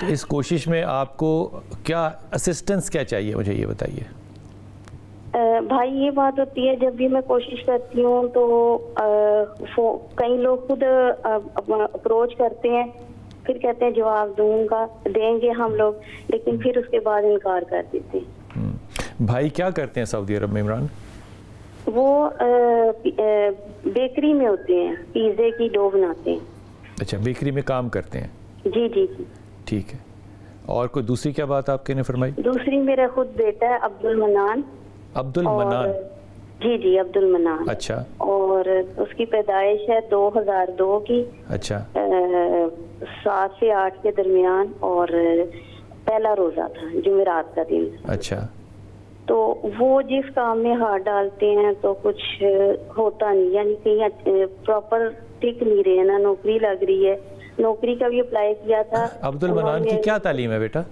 تو اس کوشش میں آپ کو کیا اسسٹنس کیا چاہیے مجھے یہ بتائیے؟ بھائی یہ بات ہوتی ہے جب بھی میں کوشش کرتی ہوں تو کئی لوگ خود اپروچ کرتے ہیں، پھر کہتے ہیں جواب دیں گے ہم لوگ، لیکن پھر اس کے بعد انکار کر دیتے ہیں۔ بھائی کیا کرتے ہیں سعودی عرب میں عمران؟ وہ بیکری میں ہوتے ہیں، پیزے کی ڈو بناتے ہیں۔ اچھا، بیکری میں کام کرتے ہیں؟ جی جی جی ٹھیک ہے۔ اور کوئی دوسری کیا بات آپ کے نے فرمائی؟ دوسری میرا خود بیٹا ہے عبد المنان۔ عبد المنان؟ جی جی عبد المنان۔ اچھا۔ اور اس کی پیدائش ہے 2002 کی۔ اچھا۔ 7 سے 8 کے درمیان، اور پہلا روزہ تھا جمعرات کا دن۔ اچھا۔ تو وہ جس کام میں ہاتھ ڈالتے ہیں تو کچھ ہوتا نہیں، یعنی کہیں پراپر ٹک نہیں رہے، نہ نوکری لگ رہی ہے۔ نوکری کا بھی اپلائی کیا تھا۔ عبد المنان کی کیا تعلیم ہے بیٹا؟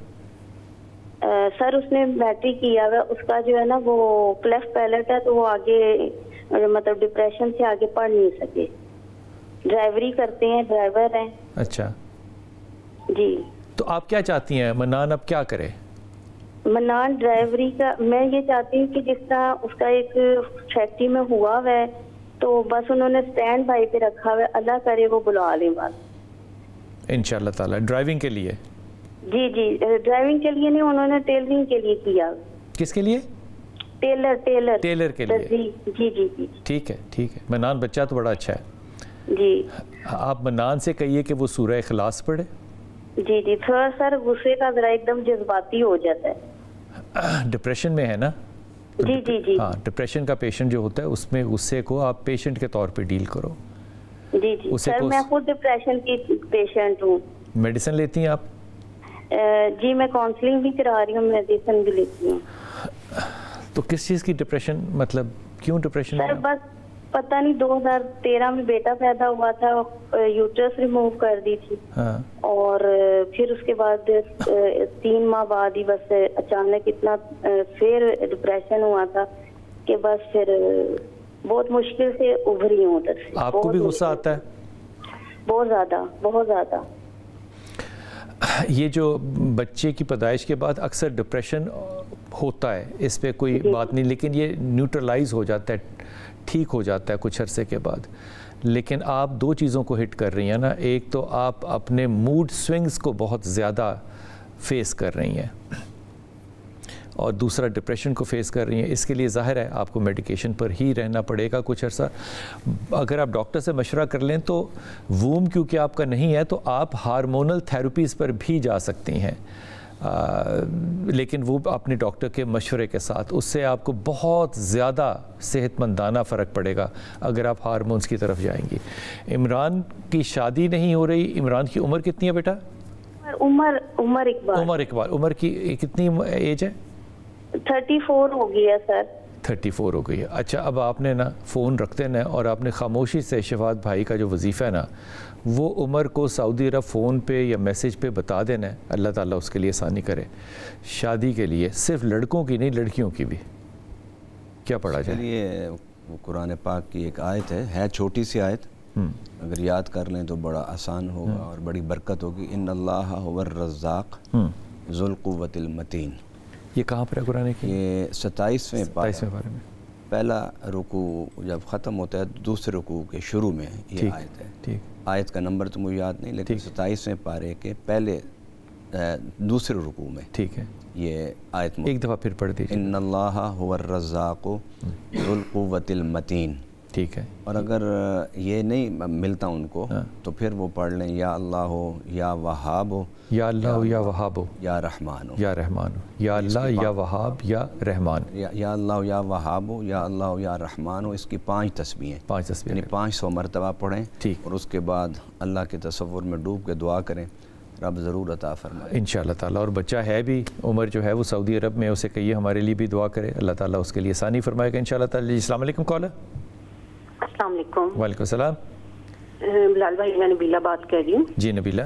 سر اس نے میٹرک کیا ہوا، اس کا جو ہے نا وہ کلیفٹ پیلٹ ہے، تو وہ آگے مطلب ڈپریشن سے آگے پڑھ نہیں سکے۔ ڈرائیوری کرتے ہیں، ڈرائیور ہیں۔ اچھا جی۔ تو آپ کیا چاہتی ہیں منان اب کیا کرے؟ منان ڈرائیوری کا میں یہ چاہتی ہوں کہ جس طرح اس کا ایک فیکٹری میں ہوا ہے تو بس انہوں نے سٹینڈ بائی پہ رکھا ہوا ہے، اللہ کرے وہ بلا لیں بس انشاءاللہ تعالی۔ ڈرائیونگ کے لیے؟ جی جی، ڈرائیونگ کے لیے نہیں، انہوں نے ٹیلرنگ کے لیے کیا۔ کس کے لیے؟ ٹیلر کے لیے۔ جی جی جی ٹھیک ہے ٹھیک ہے۔ منان بچہ تو بڑا اچھا ہے۔ جی۔ آپ منان سے کہیے کہ وہ سورہ اخلاص پڑھے۔ جی جی، تھوڑا سر غصے کا ذرا ایک دم جذباتی ہو جاتا ہے۔ ڈپریشن میں ہے نا؟ جی جی جی۔ ہاں، ڈپریشن کا پیشنٹ جو ہوتا ہے اس میں غصے کو آپ پیشنٹ کے طور پہ ڈیل کرو۔ جی جی سر، میں خود ڈپریشن کی پیشنٹ ہوں۔ میڈیسن لیتی ہیں آپ؟ جی، میں کاؤنسلنگ بھی کرا رہی ہوں، میڈیسن بھی لیتی ہوں۔ تو کس چیز کی ڈپریشن، مطلب کیوں ڈپریشن؟ سر بس پتہ نہیں، 2013 میں بیٹا پیدا ہوا تھا، یوٹرس ریموو کر دی تھی، اور پھر اس کے بعد 3 ماہ بعد ہی بس اچانک اتنا پھر ڈپریشن ہوا تھا کہ بس پھر بہت مشکل سے ابھری ہوں ادھر سے۔ آپ کو بھی غصہ آتا ہے؟ بہت زیادہ، بہت زیادہ۔ یہ جو بچے کی پیدائش کے بعد اکثر ڈپریشن ہوتا ہے، اس پہ کوئی بات نہیں، لیکن یہ نیوٹرلائز ہو جاتا ہے، ٹھیک ہو جاتا ہے کچھ عرصے کے بعد۔ لیکن آپ 2 چیزوں کو ہٹ کر رہی ہیں نا، ایک تو آپ اپنے موڈ سوئنگز کو بہت زیادہ فیس کر رہی ہیں، اور دوسرا ڈپریشن کو فیس کر رہی ہیں۔ اس کے لیے ظاہر ہے آپ کو میڈیکیشن پر ہی رہنا پڑے گا کچھ عرصہ۔ اگر آپ ڈاکٹر سے مشورہ کر لیں تو ووم کیونکہ آپ کا نہیں ہے تو آپ ہارمونل تھیراپیز پر بھی جا سکتی ہیں، لیکن وہ اپنے ڈاکٹر کے مشورے کے ساتھ۔ اس سے آپ کو بہت زیادہ صحت مندانہ فرق پڑے گا اگر آپ ہارمونز کی طرف جائیں گی۔ عمران کی شادی نہیں ہو رہی، عمران کی عمر کتنی ہے بیٹا؟ عمر اقبال۔ عمر کی کتنی ایج ہے؟ 34 ہو گئی ہے سر۔ 34 ہو گئی ہے۔ اچھا، اب آپ نے نا فون رکھ دینا اور آپ نے خاموشی سے شفاعت بھائی کا جو وظیفہ ہے نا، وہ عمر کو سعودی عرب فون پہ یا میسیج پہ بتا دینا ہے، اللہ تعالیٰ اس کے لیے آسانی کرے۔ شادی کے لیے صرف لڑکوں کی نہیں، لڑکیوں کی بھی کیا پڑھا جائے؟ یہ قرآن پاک کی ایک آیت ہے چھوٹی سی آیت، اگر یاد کر لیں تو بڑا آسان ہوگا اور بڑی برکت ہوگی۔ ان اللہ هو الرزاق ذو القوۃ المتین۔ یہ کہاں پر ہے قرآن کی؟ یہ 27ویں پارے میں پہلا رکوع جب ختم ہوتا ہے، دوسرے رکوع کے شروع میں یہ آیت ہے۔ آیت کا نمبر تو مجھے یاد نہیں، لیکن 27ویں پارے کے پہلے دوسرے رکوع میں ٹھیک ہے یہ آیت ایک دفعہ پھر پڑھ دیجیے۔ ان اللہ هو الرزاق ذو القوۃ المتین۔ ٹھیک ہے۔ اور اگر یہ نہیں ملتا ان کو تو پھر وہ پڑھ لیں یا اللہ ہو یا وہاب ہو، یا اللہ ہو یا وہاب ہو، یا رحمان ہو، یا رحمان ہو، یا اللہ یا وہاب یا رحمان، یا اللہ ہو یا وہاب ہو، یا اللہ ہو یا رحمان ہو۔ اس کی 5 تسبیحیں، 5 تسبیحیں، یعنی 500 مرتبہ پڑھیں، ٹھیک، اور اس کے بعد اللہ کے تصور میں ڈوب کے دعا کریں، رب ضرور عطا فرمائے انشاءاللہ تعالیٰ۔ اور بچہ ہے بھی، عمر جو ہے وہ سعودی عرب میں، اسے کہیے ہمارے لیے بھی دعا کرے، اللہ تعالیٰ اس کے لیے آسانی فرمائے گا انشاءاللہ تعالیٰ۔ السلام علیکم کالر۔ السلام علیکم۔ وعلیکم السلام۔ بلال بھائی، میں نبیلہ بات کر رہی ہوں۔ جی نبیلہ۔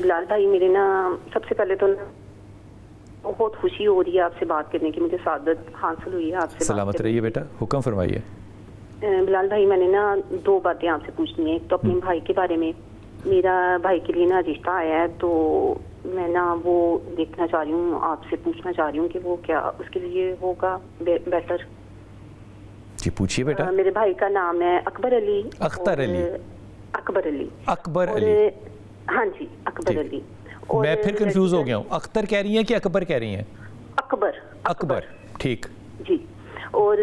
بلال بھائی، میرے نا سب سے پہلے تو بہت خوشی ہو رہی ہے آپ سے بات کرنے کی، مجھے سعادت حاصل ہوئی ہے آپ سے۔ سلامت رہیے بیٹا، حکم فرمائیے۔ بلال بھائی، میں نے نا 2 باتیں آپ سے پوچھنی ہیں۔ ایک تو اپنے بھائی کے بارے میں، میرا بھائی کے لیے نا رشتہ آیا ہے، تو میں نا وہ دیکھنا چاہ رہی ہوں، آپ سے پوچھنا چاہ رہی ہوں کہ وہ کیا اس کے لیے ہوگا بیٹر؟ جی پوچھیے بیٹا. میرے بھائی کا نام ہے اکبر علی. اختر علی. اکبر علی. اکبر علی. ہاں جی اکبر علی. میں پھر کنفیوز ہو گیا ہوں، اختر کہہ رہی ہیں کہ اکبر کہہ رہی ہیں؟ اکبر. اکبر ٹھیک جی. اور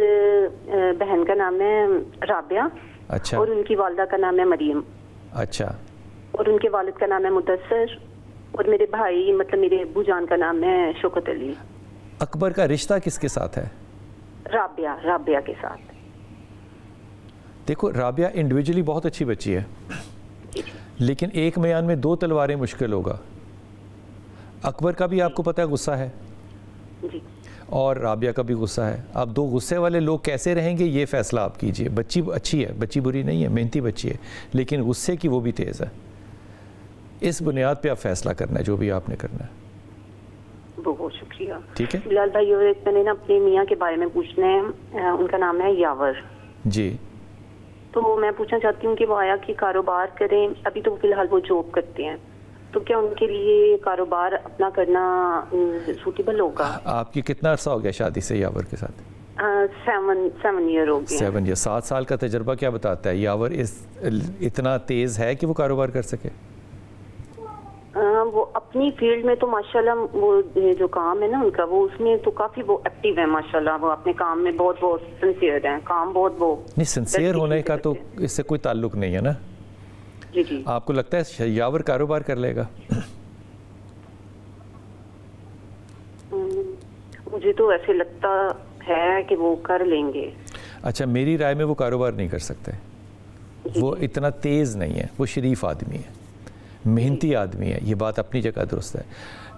بہن کا نام ہے رابعہ. اچھا. اور ان کی والدہ کا نام ہے مریم. اچھا. اور ان کے والد کا نام ہے مدثر. اور میرے بھائی مطلب میرے ابو جان کا نام ہے شوکت علی. اکبر کا رشتہ کس کے ساتھ ہے؟ رابعہ کے ساتھ. دیکھو رابعہ انڈیویجولی بہت اچھی بچی ہے، لیکن ایک میان میں دو تلواریں مشکل ہوگا. اکبر کا بھی آپ کو پتہ ہے غصہ ہے جی، اور رابعہ کا بھی غصہ ہے. آپ دو غصے والے لوگ کیسے رہیں گے یہ فیصلہ آپ کیجئے. بچی اچھی ہے، بچی بری نہیں ہے، محنتی بچی ہے، لیکن غصے کی وہ بھی تیز ہے. اس بنیاد پہ آپ فیصلہ کرنا ہے جو بھی آپ نے کرنا ہے. بہت شکریہ. ٹھیک ہے بلال بھائی، اور ایک میں نے نا اپنے میاں کے بارے میں پوچھنا ہے. ان کا نام ہے یاور. جی. تو میں پوچھنا چاہتی ہوں کہ وہ آیا کہ کاروبار کریں. ابھی تو فی الحال وہ جاب کرتے ہیں، تو کیا ان کے لیے کاروبار اپنا کرنا سوٹیبل ہوگا؟ آپ کی کتنا عرصہ ہو گیا شادی سے یاور کے ساتھ؟ 7 ایئر ہو گئے. 7 ایئر. 7 سال کا تجربہ کیا بتاتا ہے یاور اتنا تیز ہے کہ وہ کاروبار کر سکے؟ وہ اپنی فیلڈ میں تو ماشاءاللہ وہ جو کام ہے نا ان کا، وہ اس میں تو کافی وہ ایکٹیو ہے ماشاءاللہ. وہ اپنے کام میں بہت سنسیئر ہیں. کام بہت وہ نہیں، سنسیئر ہونے کا تو اس سے کوئی تعلق نہیں ہے نا. جی جی. آپ کو لگتا ہے یاور کاروبار کر لے گا؟ مجھے تو ایسے لگتا ہے کہ وہ کر لیں گے. اچھا، میری رائے میں وہ کاروبار نہیں کر سکتے. وہ اتنا تیز نہیں ہے. وہ شریف آدمی ہے، محنتی آدمی ہے، یہ بات اپنی جگہ درست ہے،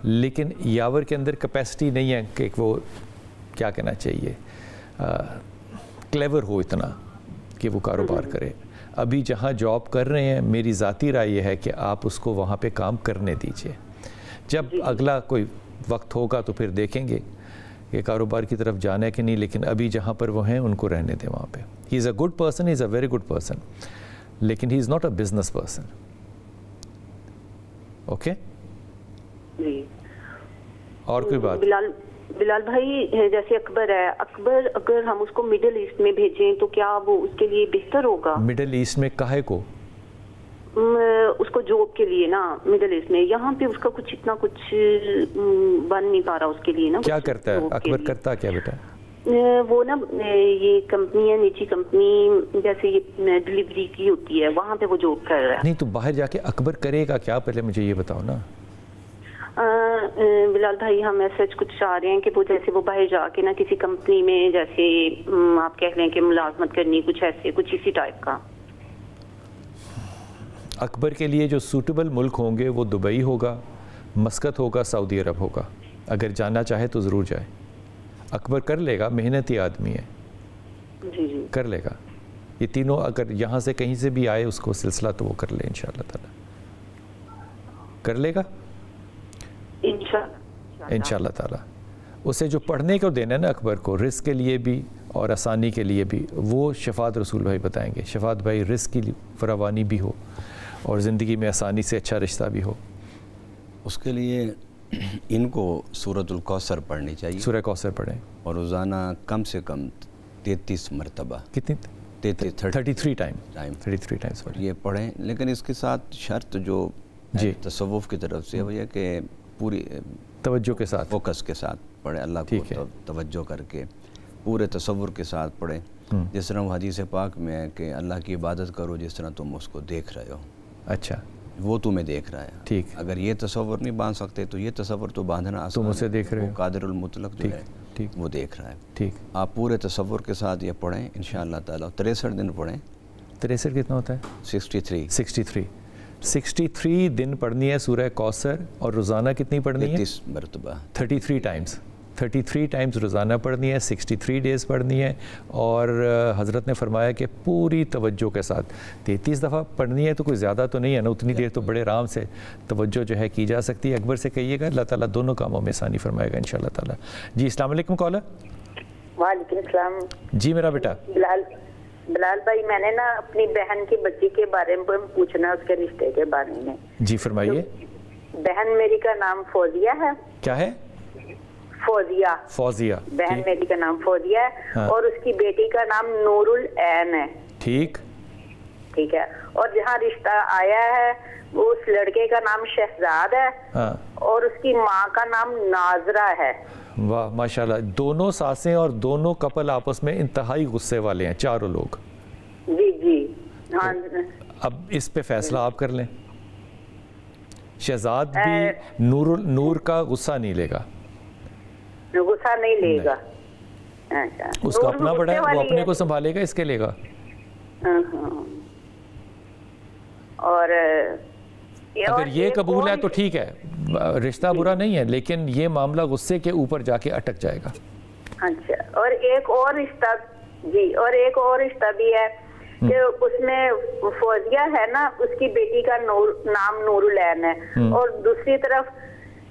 لیکن یاور کے اندر کیپیسٹی نہیں ہے کہ وہ کیا کہنا چاہیے کلیور ہو اتنا کہ وہ کاروبار کرے. ابھی جہاں جاب کر رہے ہیں میری ذاتی رائے یہ ہے کہ آپ اس کو وہاں پہ کام کرنے دیجئے. جب اگلا کوئی وقت ہوگا تو پھر دیکھیں گے کہ کاروبار کی طرف جانا ہے کہ نہیں، لیکن ابھی جہاں پر وہ ہیں ان کو رہنے دیں وہاں پہ. He is a good person, he is a very good person, لیکن he is not a business person. Okay جی. اور کوئی بات؟ بلال بھائی، جیسے اکبر ہے، اکبر اگر ہم اس کو مڈل ایسٹ میں بھیجیں تو کیا وہ اس کے لیے بہتر ہوگا؟ مڈل ایسٹ میں کاہے کو؟ اس کو جاب کے لیے نا مڈل ایسٹ میں. یہاں پہ اس کا کچھ اتنا کچھ بن نہیں پا رہا اس کے لیے نا. کیا کرتا ہے اکبر؟ کرتا کیا بیٹا؟ وہ نا یہ کمپنی ہے، نجی کمپنی، جیسے یہ ڈلیوری کی ہوتی ہے، وہاں پہ وہ جاب کر رہا ہے. نہیں تو باہر جا کے اکبر کرے گا کیا؟ پہلے مجھے یہ بتاؤ نا. بلال بھائی، ہم ایسا کچھ چاہ رہے ہیں کہ وہ جیسے وہ باہر جا کے نا کسی کمپنی میں جیسے آپ کہہ لیں کہ ملازمت کرنی، کچھ ایسے کچھ اسی ٹائپ کا. اکبر کے لیے جو سوٹیبل ملک ہوں گے وہ دبئی ہوگا، مسقط ہوگا، سعودی عرب ہوگا. اگر جانا چاہے تو ضرور جائے. اکبر کر لے گا، محنتی آدمی ہے. جی جی کر لے گا. یہ تینوں اگر یہاں سے کہیں سے بھی آئے اس کو سلسلہ تو وہ کر لے انشاءاللہ تعالی. کر لے گا انشاءاللہ تعالی. اسے جو پڑھنے کو دینا ہے نا اکبر کو، رزق کے لیے بھی اور آسانی کے لیے بھی، وہ شفاعت رسول بھائی بتائیں گے. شفاعت بھائی رزق کی فراوانی بھی ہو اور زندگی میں آسانی سے اچھا رشتہ بھی ہو. اس کے لیے ان کو سورۃ الکوثر پڑھنی چاہیے. سورہ کوثر پڑھیں اور روزانہ کم سے کم 33 مرتبہ. کتنی؟ 33 ٹائمز یہ پڑھیں. لیکن اس کے ساتھ شرط جو تصوف کی طرف سے وہ یہ کہ پوری توجہ کے ساتھ، فوکس کے ساتھ پڑھیں، اللہ کو توجہ کر کے پورے تصور کے ساتھ پڑھیں. جس طرح وہ حدیث پاک میں ہے کہ اللہ کی عبادت کرو جس طرح تم اس کو دیکھ رہے ہو. اچھا، وہ تمہیں دیکھ رہا ہے. ٹھیک. اگر یہ تصور نہیں باندھ سکتے تو یہ تصور تو باندھنا آسان. تم اسے دیکھ رہے ہو. قادر المطلق جو ہے وہ دیکھ رہا ہے. ٹھیک. آپ پورے تصور کے ساتھ یہ پڑھیں انشاءاللہ تعالی. 63 دن پڑھیں. 63 کتنا ہوتا ہے؟ 63 دن پڑھنی ہے سورہ کوثر. اور روزانہ کتنی پڑھنی ہے؟ 33 مرتبہ. 33 ٹائمز روزانہ پڑھنی ہے. 63 ڈیز پڑھنی ہے. اور حضرت نے فرمایا کہ پوری توجہ کے ساتھ 33 دفعہ پڑھنی ہے. تو کوئی زیادہ تو نہیں ہے نا، اتنی دیر تو بڑے آرام سے توجہ جو ہے کی جا سکتی ہے. اکبر سے کہیے گا، اللہ تعالیٰ دونوں کاموں میں آسانی فرمائے گا انشاءاللہ تعالیٰ. جی السلام علیکم کالر. وعلیکم السلام. جی میرا بیٹا. بلال بھائی، میں نے نا اپنی بہن کی بچی کے بارے میں پوچھنا، اس کے رشتے کے بارے میں. جی فرمائیے. بہن میری کا نام فوزیہ ہے. کیا ہے؟ فوزیہ. فوزیہ. بہن میری کا نام فوزیہ ہے اور اس کی بیٹی کا نام نور العین ہے. ٹھیک ہے. اور جہاں رشتہ آیا ہے وہ اس لڑکے کا نام شہزاد ہے اور اس کی ماں کا نام ناظرہ ہے. واہ ماشاءاللہ. دونوں ساسیں اور دونوں کپل آپس میں انتہائی غصے والے ہیں چاروں لوگ. جی ہاں. اب اس پہ فیصلہ آپ کر لیں. شہزاد بھی نور کا غصہ نہیں لے گا. غصہ نہیں لے گا. اس کا اپنا بڑا ہے, وہ اپنے کو سنبھالے گا, اس کے لے گا. اور اگر یہ قبول ہے تو ٹھیک ہے, رشتہ برا نہیں ہے, لیکن یہ معاملہ غصے کے اوپر جا کے اٹک جائے گا. اچھا. اور ایک اور رشتہ بھی ہے کہ اس میں فوزیہ ہے نا, اس کی بیٹی کا نام نور العین ہے اور دوسری طرف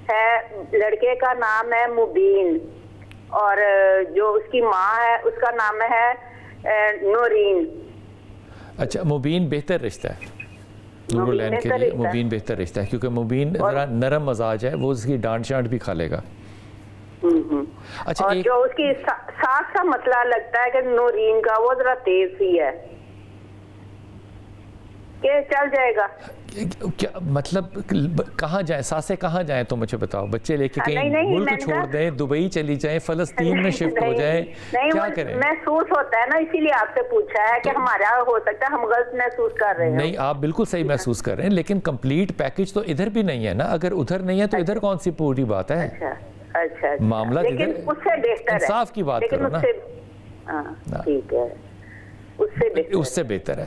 ہے لڑکے کا نام ہے مبین اور جو اس کی ماں ہے اس کا نام ہے نورین. اچھا, مبین بہتر رشتہ ہے نور العین کے لیے. مبین بہتر رشتہ ہے کیونکہ مبین ذرا نرم مزاج ہے, وہ اس کی ڈانٹ شانٹ بھی کھا لے گا. اچھا, اور جو اس کی ساس کا مسئلہ لگتا ہے کہ نورین کا وہ ذرا تیز ہی ہے کہ چل جائے گا. کیا مطلب کہاں جائیں ساسے, کہاں جائیں تو مجھے بتاؤ. بچے لے کے کہیں ملک چھوڑ دیں, دبئی چلی جائیں, فلسطین میں شفٹ ہو جائیں, کیا کریں؟ محسوس ہوتا ہے نا, اسی لیے آپ سے پوچھا ہے کہ ہمارا ہو سکتا ہے ہم غلط محسوس کر رہے ہیں. نہیں, آپ بالکل صحیح محسوس کر رہے ہیں, لیکن کمپلیٹ پیکج تو ادھر بھی نہیں ہے نا. اگر ادھر نہیں ہے تو ادھر کون سی پوری بات ہے؟ اچھا معاملہ انصاف کی بات کرو نا. ٹھیک ہے, اس سے بہتر ہے,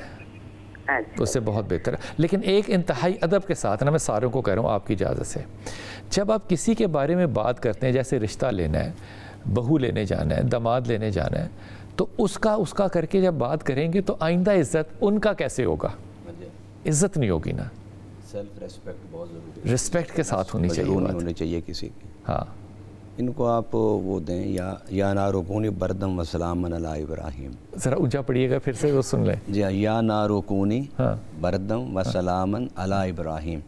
اس سے بہت بہتر ہے. لیکن ایک انتہائی ادب کے ساتھ نا, میں ساروں کو کہہ رہا ہوں آپ کی اجازت سے, جب آپ کسی کے بارے میں بات کرتے ہیں, جیسے رشتہ لینا ہے, بہو لینے جانا ہے, داماد لینے جانا ہے, تو اس کا کر کے جب بات کریں گے تو آئندہ عزت ان کا کیسے ہوگا؟ عزت نہیں ہوگی نا. سیلف ریسپیکٹ بہت ضروری ہے, رسپیکٹ کے ساتھ ہونی چاہیے کسی کی. ہاں, ان کو آپ وہ دیں, یا نارو کونی بردم و سلامن علی ابراہیم. ذرا اونچا پڑھیے گا پھر سے, وہ سن لیں. جی, یا نارو کونی بردم و سلامن علی ابراہیم.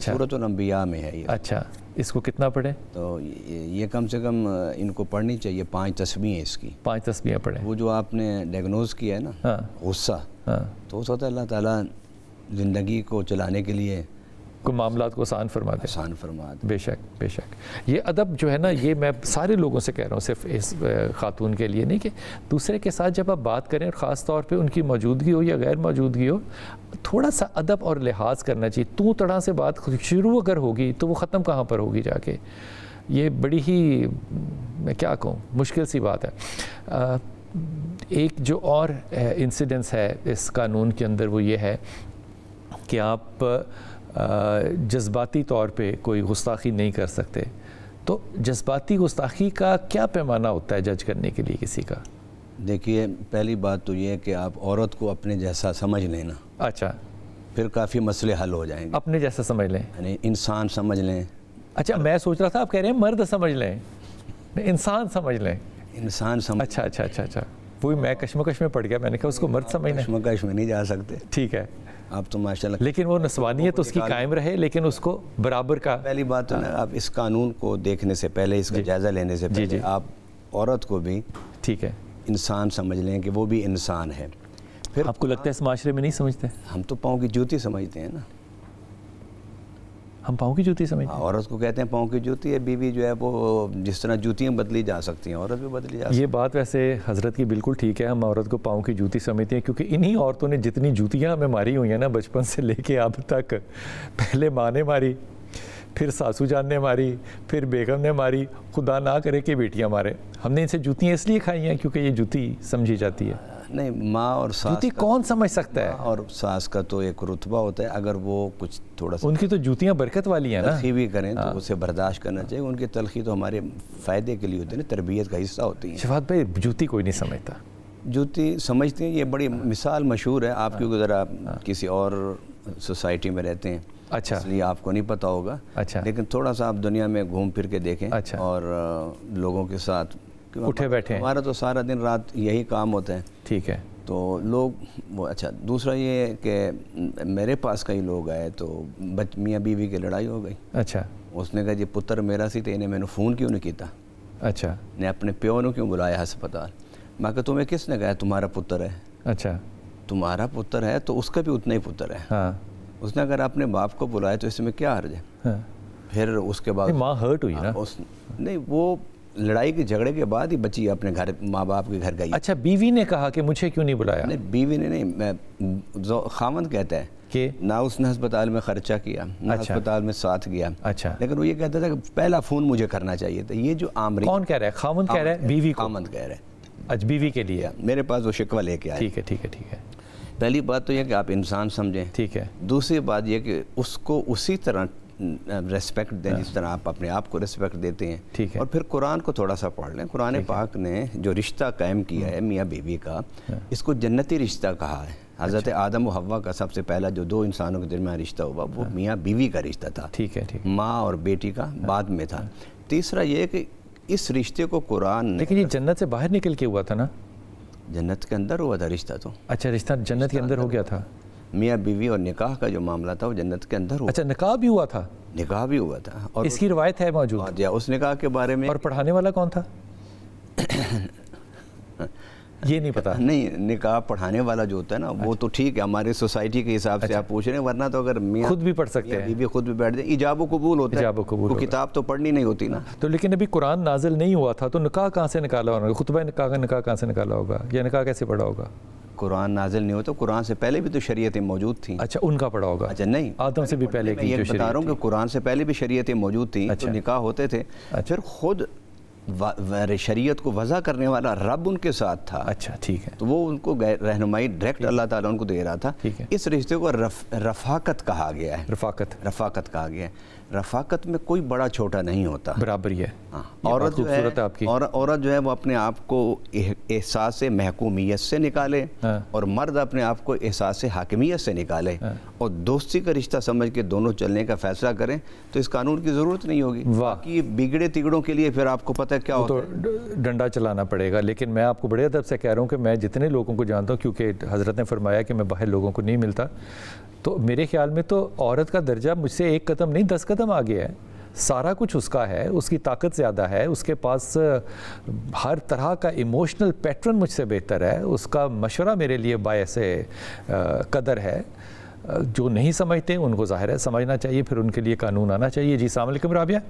سورۃ الانبیاء میں ہے یہ. اچھا, اس کو کتنا پڑھیں؟ تو یہ کم سے کم ان کو پڑھنی چاہیے 5 تسبیحیں اس کی. 5 تسبیحیں پڑھیں. وہ جو آپ نے ڈائگنوز کیا ہے نا غصہ, تو اس وقت اللہ تعالیٰ زندگی کو چلانے کے لیے کو معاملات کو آسان فرما دے. آسان فرما دے. بے شک, بے شک. یہ ادب جو ہے نا, یہ میں سارے لوگوں سے کہہ رہا ہوں, صرف اس خاتون کے لیے نہیں, کہ دوسرے کے ساتھ جب آپ بات کریں, اور خاص طور پہ ان کی موجودگی ہو یا غیر موجودگی ہو, تھوڑا سا ادب اور لحاظ کرنا چاہیے. تو تڑا سے بات شروع اگر ہوگی تو وہ ختم کہاں پر ہوگی جا کے؟ یہ بڑی ہی, میں کیا کہوں, مشکل سی بات ہے. ایک جو اور انسیڈنس ہے اس قانون کے اندر, وہ یہ ہے کہ آپ جذباتی طور پہ کوئی گستاخی نہیں کر سکتے. تو جذباتی گستاخی کا کیا پیمانہ ہوتا ہے جج کرنے کے لیے کسی کا؟ دیکھیے, پہلی بات تو یہ ہے کہ آپ عورت کو اپنے جیسا سمجھ لیں نا. اچھا, پھر کافی مسئلے حل ہو جائیں گے. اپنے جیسا سمجھ لیں, یعنی انسان سمجھ لیں. اچھا, میں سوچ رہا تھا آپ کہہ رہے ہیں مرد سمجھ لیں, انسان سمجھ لیں. انسان سمجھ. اچھا, وہی میں کشمکش میں پڑ گیا, میں نے کہا اس کو مرد سمجھنا. کشمکش میں نہیں جا سکتے. ٹھیک ہے, آپ تو ماشاءاللہ, لیکن وہ نسوانیت اس کی قائم رہے, لیکن اس کو برابر کا. پہلی بات تو آپ اس قانون کو دیکھنے سے پہلے, اس کا جائزہ لینے سے پہلے, آپ عورت کو بھی ٹھیک ہے انسان سمجھ لیں کہ وہ بھی انسان ہے. پھر آپ کو لگتا ہے اس معاشرے میں نہیں سمجھتے؟ ہم تو پاؤں کی جوتی سمجھتے ہیں نا. ہم پاؤں کی جوتی سمجھتے ہیں. عورت کو کہتے ہیں پاؤں کی جوتی ہے. بیوی جو ہے وہ جس طرح جوتیاں بدلی جا سکتی ہیں, عورت بھی بدلی جا سکتی ہے. یہ بات ویسے حضرت کی بالکل ٹھیک ہے, ہم عورت کو پاؤں کی جوتی سمجھتے ہیں, کیونکہ انہی عورتوں نے جتنی جوتیاں ہمیں ماری ہوئی ہیں نا بچپن سے لے کے اب تک, پہلے ماں نے ماری, پھر ساسو جان نے ماری, پھر بیگم نے ماری, خدا نہ کرے کہ بیٹیاں مارے. ہم نے ان سے جوتیاں اس لیے کھائی ہیں کیونکہ یہ جوتی سمجھی جاتی ہے. نہیں, ماں اور ساس, جوتی کون سمجھ سکتا ہے؟ اور ساس کا تو ایک رتبہ ہوتا ہے, اگر وہ کچھ تھوڑا سا ان کی تو جوتیاں برکت والی ہیں نا. تلخی بھی کریں تو اسے برداشت کرنا چاہیے. ان کی تلخی تو ہمارے فائدے کے لیے ہوتی ہے نا, تربیت کا حصہ ہوتی ہے. شفاعت بھائی, جوتی کوئی نہیں سمجھتا. جوتی سمجھتے ہیں, یہ بڑی مثال مشہور ہے. آپ کیونکہ ذرا کسی اور سوسائٹی میں رہتے ہیں, اچھا, اس لیے آپ کو نہیں پتہ ہوگا. اچھا, لیکن تھوڑا سا آپ دنیا میں گھوم پھر کے دیکھیں اور لوگوں کے ساتھ اٹھے بیٹھے. ہمارا تو سارا دن رات یہی کام ہوتا ہے. ٹھیک ہے, تو لوگ وہ اچھا دوسرا یہ ہے کہ میرے پاس کئی لوگ آئے تو میاں بیوی کی لڑائی ہو گئی. اچھا. اس نے کہا جی پتر میرا سی تو انہیں میں نے فون کیوں نہیں کیتا. اچھا. نے اپنے پیو نے کیوں بلایا ہسپتال. میں کہا تمہیں کس نے کہا تمہارا پتر ہے. اچھا. تمہارا پتر ہے تو اس کا بھی اتنا ہی پتر ہے. ہاں. اس نے اگر اپنے باپ کو بلایا تو اس میں کیا حرج ہے. ہاں. پھر اس کے بعد ماں ہرٹ ہوئی نا. نہیں وہ لڑائی کے جھگڑے کے بعد ہی بچی اپنے گھر ماں باپ کے گھر گئی. اچھا بیوی نے کہا کہ مجھے کیوں نہیں بلایا. نہیں بیوی نے نہیں, خاوند کہتا ہے کہ نہ اس نے ہسپتال میں خرچہ کیا نہ ہسپتال میں ساتھ گیا. اچھا. لیکن وہ یہ کہتا تھا کہ پہلا فون مجھے کرنا چاہیے تھا. یہ جو عام کون کہہ رہا ہے, خاوند کہہ رہا ہے بیوی کو. خاوند کہہ رہا ہے. اچھا بیوی کے لیے میرے پاس وہ شکوہ لے کے آئے. ٹھیک ہے ٹھیک ہے ٹھیک ہے. پہلی بات تو یہ کہ آپ انسان سمجھیں. ٹھیک ہے. دوسری بات یہ کہ اس کو اسی طرح ریسپیکٹ دیں جس طرح آپ اپنے آپ کو ریسپیکٹ دیتے ہیں. ٹھیک ہے. اور پھر قرآن کو تھوڑا سا پڑھ لیں. قرآن پاک نے جو رشتہ قائم کیا ہے میاں بیوی کا, اس کو جنتی رشتہ کہا ہے. حضرت آدم و حوا کا سب سے پہلا جو دو انسانوں کے درمیان رشتہ ہوا وہ میاں بیوی کا رشتہ تھا. ٹھیک ہے. ماں اور بیٹی کا بعد میں تھا. تیسرا یہ کہ اس رشتے کو قرآن نے, لیکن یہ جنت سے باہر نکل کے ہوا تھا نا. جنت کے اندر ہوا تھا رشتہ تو. اچھا رشتہ جنت کے اندر ہو گیا تھا. میاں بیوی اور نکاح کا جو معاملہ تھا وہ جنت کے اندر ہوا. اچھا نکاح بھی ہوا تھا. نکاح بھی ہوا تھا. اور اس کی روایت ہے موجود. اس نکاح کے بارے میں. اور پڑھانے والا کون تھا یہ نہیں پتا. نہیں نکاح پڑھانے والا جو ہوتا ہے نا وہ تو ٹھیک ہے ہمارے سوسائٹی کے حساب سے آپ پوچھ رہے ہیں, ورنہ تو اگر میاں خود بھی پڑھ سکتے ہیں, بیوی خود بھی بیٹھ جائے ایجاب و قبول ہوتا ہے. ایجاب و قبول, وہ کتاب تو پڑھنی نہیں ہوتی نا. تو لیکن ابھی قرآن نازل نہیں ہوا تھا تو نکاح کہاں سے نکالا ہوگا, خطبہ نکاح کا نکاح کہاں سے نکالا ہوگا, یا نکاح کیسے پڑھا ہوگا. قرآن نازل نہیں ہوتا, قرآن سے پہلے بھی تو شریعتیں موجود تھیں. اچا ان کا پڑھا ہوگا. اچھا نہیں آدم سے بھی پہلے کی جو شریعت. میں بتا رہا ہوں کہ قرآن سے پہلے بھی شریعتیں موجود تھیں تو نکاح ہوتے تھے. پھر خود شریعت کو وضع کرنے والا رب ان کے ساتھ تھا. اچھا ٹھیک ہے. تو وہ ان کو رہنمائی ڈائریکٹ اللہ تعالیٰ ان کو دے رہا تھا. اس رشتے کو رفاقت کہا گیا ہے. رفاقت کہا گیا ہے. رفاقت میں کوئی بڑا چھوٹا نہیں ہوتا, برابر ہی ہے. عورت جو ہے وہ اپنے آپ کو احساس محکومیت سے نکالے اور مرد اپنے آپ کو احساس حاکمیت سے نکالے اور دوستی کا رشتہ سمجھ کے دونوں چلنے کا فیصلہ کریں تو اس قانون کی ضرورت نہیں ہوگی. باقی بگڑے تگڑوں کے لیے پھر آپ کو پتہ کیا ہوتا ہے, تو ڈنڈا چلانا پڑے گا. لیکن میں آپ کو بڑے ادب سے کہہ رہا ہوں کہ میں جتنے لوگوں کو جانتا ہوں, کیونکہ حضرت نے فرمایا کہ میں باہر لوگوں کو نہیں ملتا, تو میرے خیال میں تو عورت کا درجہ مجھ سے 1 قدم نہیں 10 قدم آگے ہے. سارا کچھ اس کا ہے, اس کی طاقت زیادہ ہے, اس کے پاس ہر طرح کا ایموشنل پیٹرن مجھ سے بہتر ہے, اس کا مشورہ میرے لیے باعث قدر ہے. جو نہیں سمجھتے ان کو ظاہر ہے سمجھنا چاہیے, پھر ان کے لیے قانون آنا چاہیے. جی السلام علیکم رابعہ.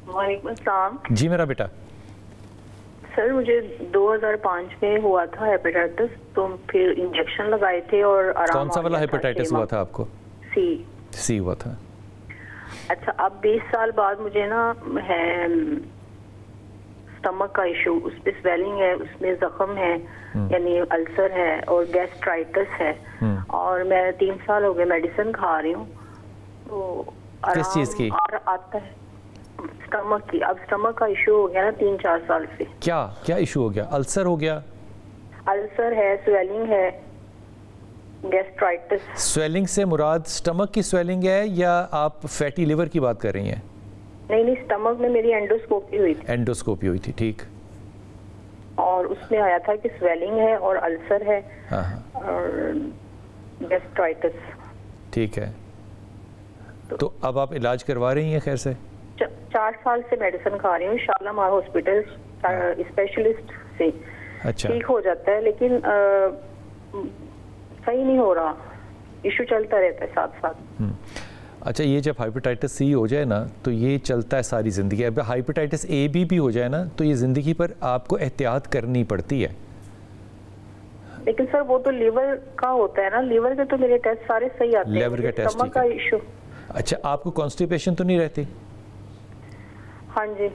وعلیکم السلام. جی میرا بیٹا. سر مجھے 2005 میں ہوا تھا ہیپیٹائٹس, تو پھر انجیکشن لگائے تھے اور آرام. کون سا والا ہیپیٹائٹس ہوا تھا آپ کو؟ سی ہوا تھا. اچھا اب 20 سال بعد مجھے نا ہے سٹمک کا ایشو, اس پہ سویلنگ ہے, اس میں زخم ہے, یعنی السر ہے اور گیسٹرائٹس ہے, اور میں 3 سال ہو گئے میڈیسن کھا رہی ہوں. تو کس چیز کی آتا ہے؟ سٹمک کی. اب سٹمک کا ایشو ہو گیا نا 3-4 سال سے. کیا ایشو ہو گیا؟ السر ہو گیا؟ السر ہے, سویلنگ ہے, گیسٹرائٹس. سویلنگ سے مراد سٹمک کی سویلنگ ہے یا آپ فیٹی لیور کی بات کر رہی ہیں؟ نہیں سٹمک میں میری انڈوسکوپی ہوئی تھی. انڈوسکوپی ہوئی تھی, ٹھیک. اور اس میں آیا تھا کہ سویلنگ ہے اور السر ہے اور گیسٹرائٹس. ٹھیک ہے. تو اب آپ علاج کروا رہی ہیں خیر سے؟ 4 سال سے میڈیسن کھا رہی ہوں شالامار ہاسپٹل اسپیشلسٹ سے. اچھا. ٹھیک ہو جاتا ہے لیکن صحیح نہیں ہو رہا, ایشو چلتا رہتا ہے ساتھ ساتھ. اچھا یہ جب ہائپیٹائٹس سی ہو جائے نا تو یہ چلتا ہے ساری زندگی. اب ہائپیٹائٹس اے بھی ہو جائے نا تو یہ زندگی پر آپ کو احتیاط کرنی پڑتی ہے. لیکن سر وہ تو لیور کا ہوتا ہے نا, لیور کے تو میرے ٹیسٹ سارے صحیح آتے ہیں. لیور کا ٹیسٹ کا ایشو. اچھا آپ کو کانسٹیپیشن تو نہیں رہتی؟ ہاں جی,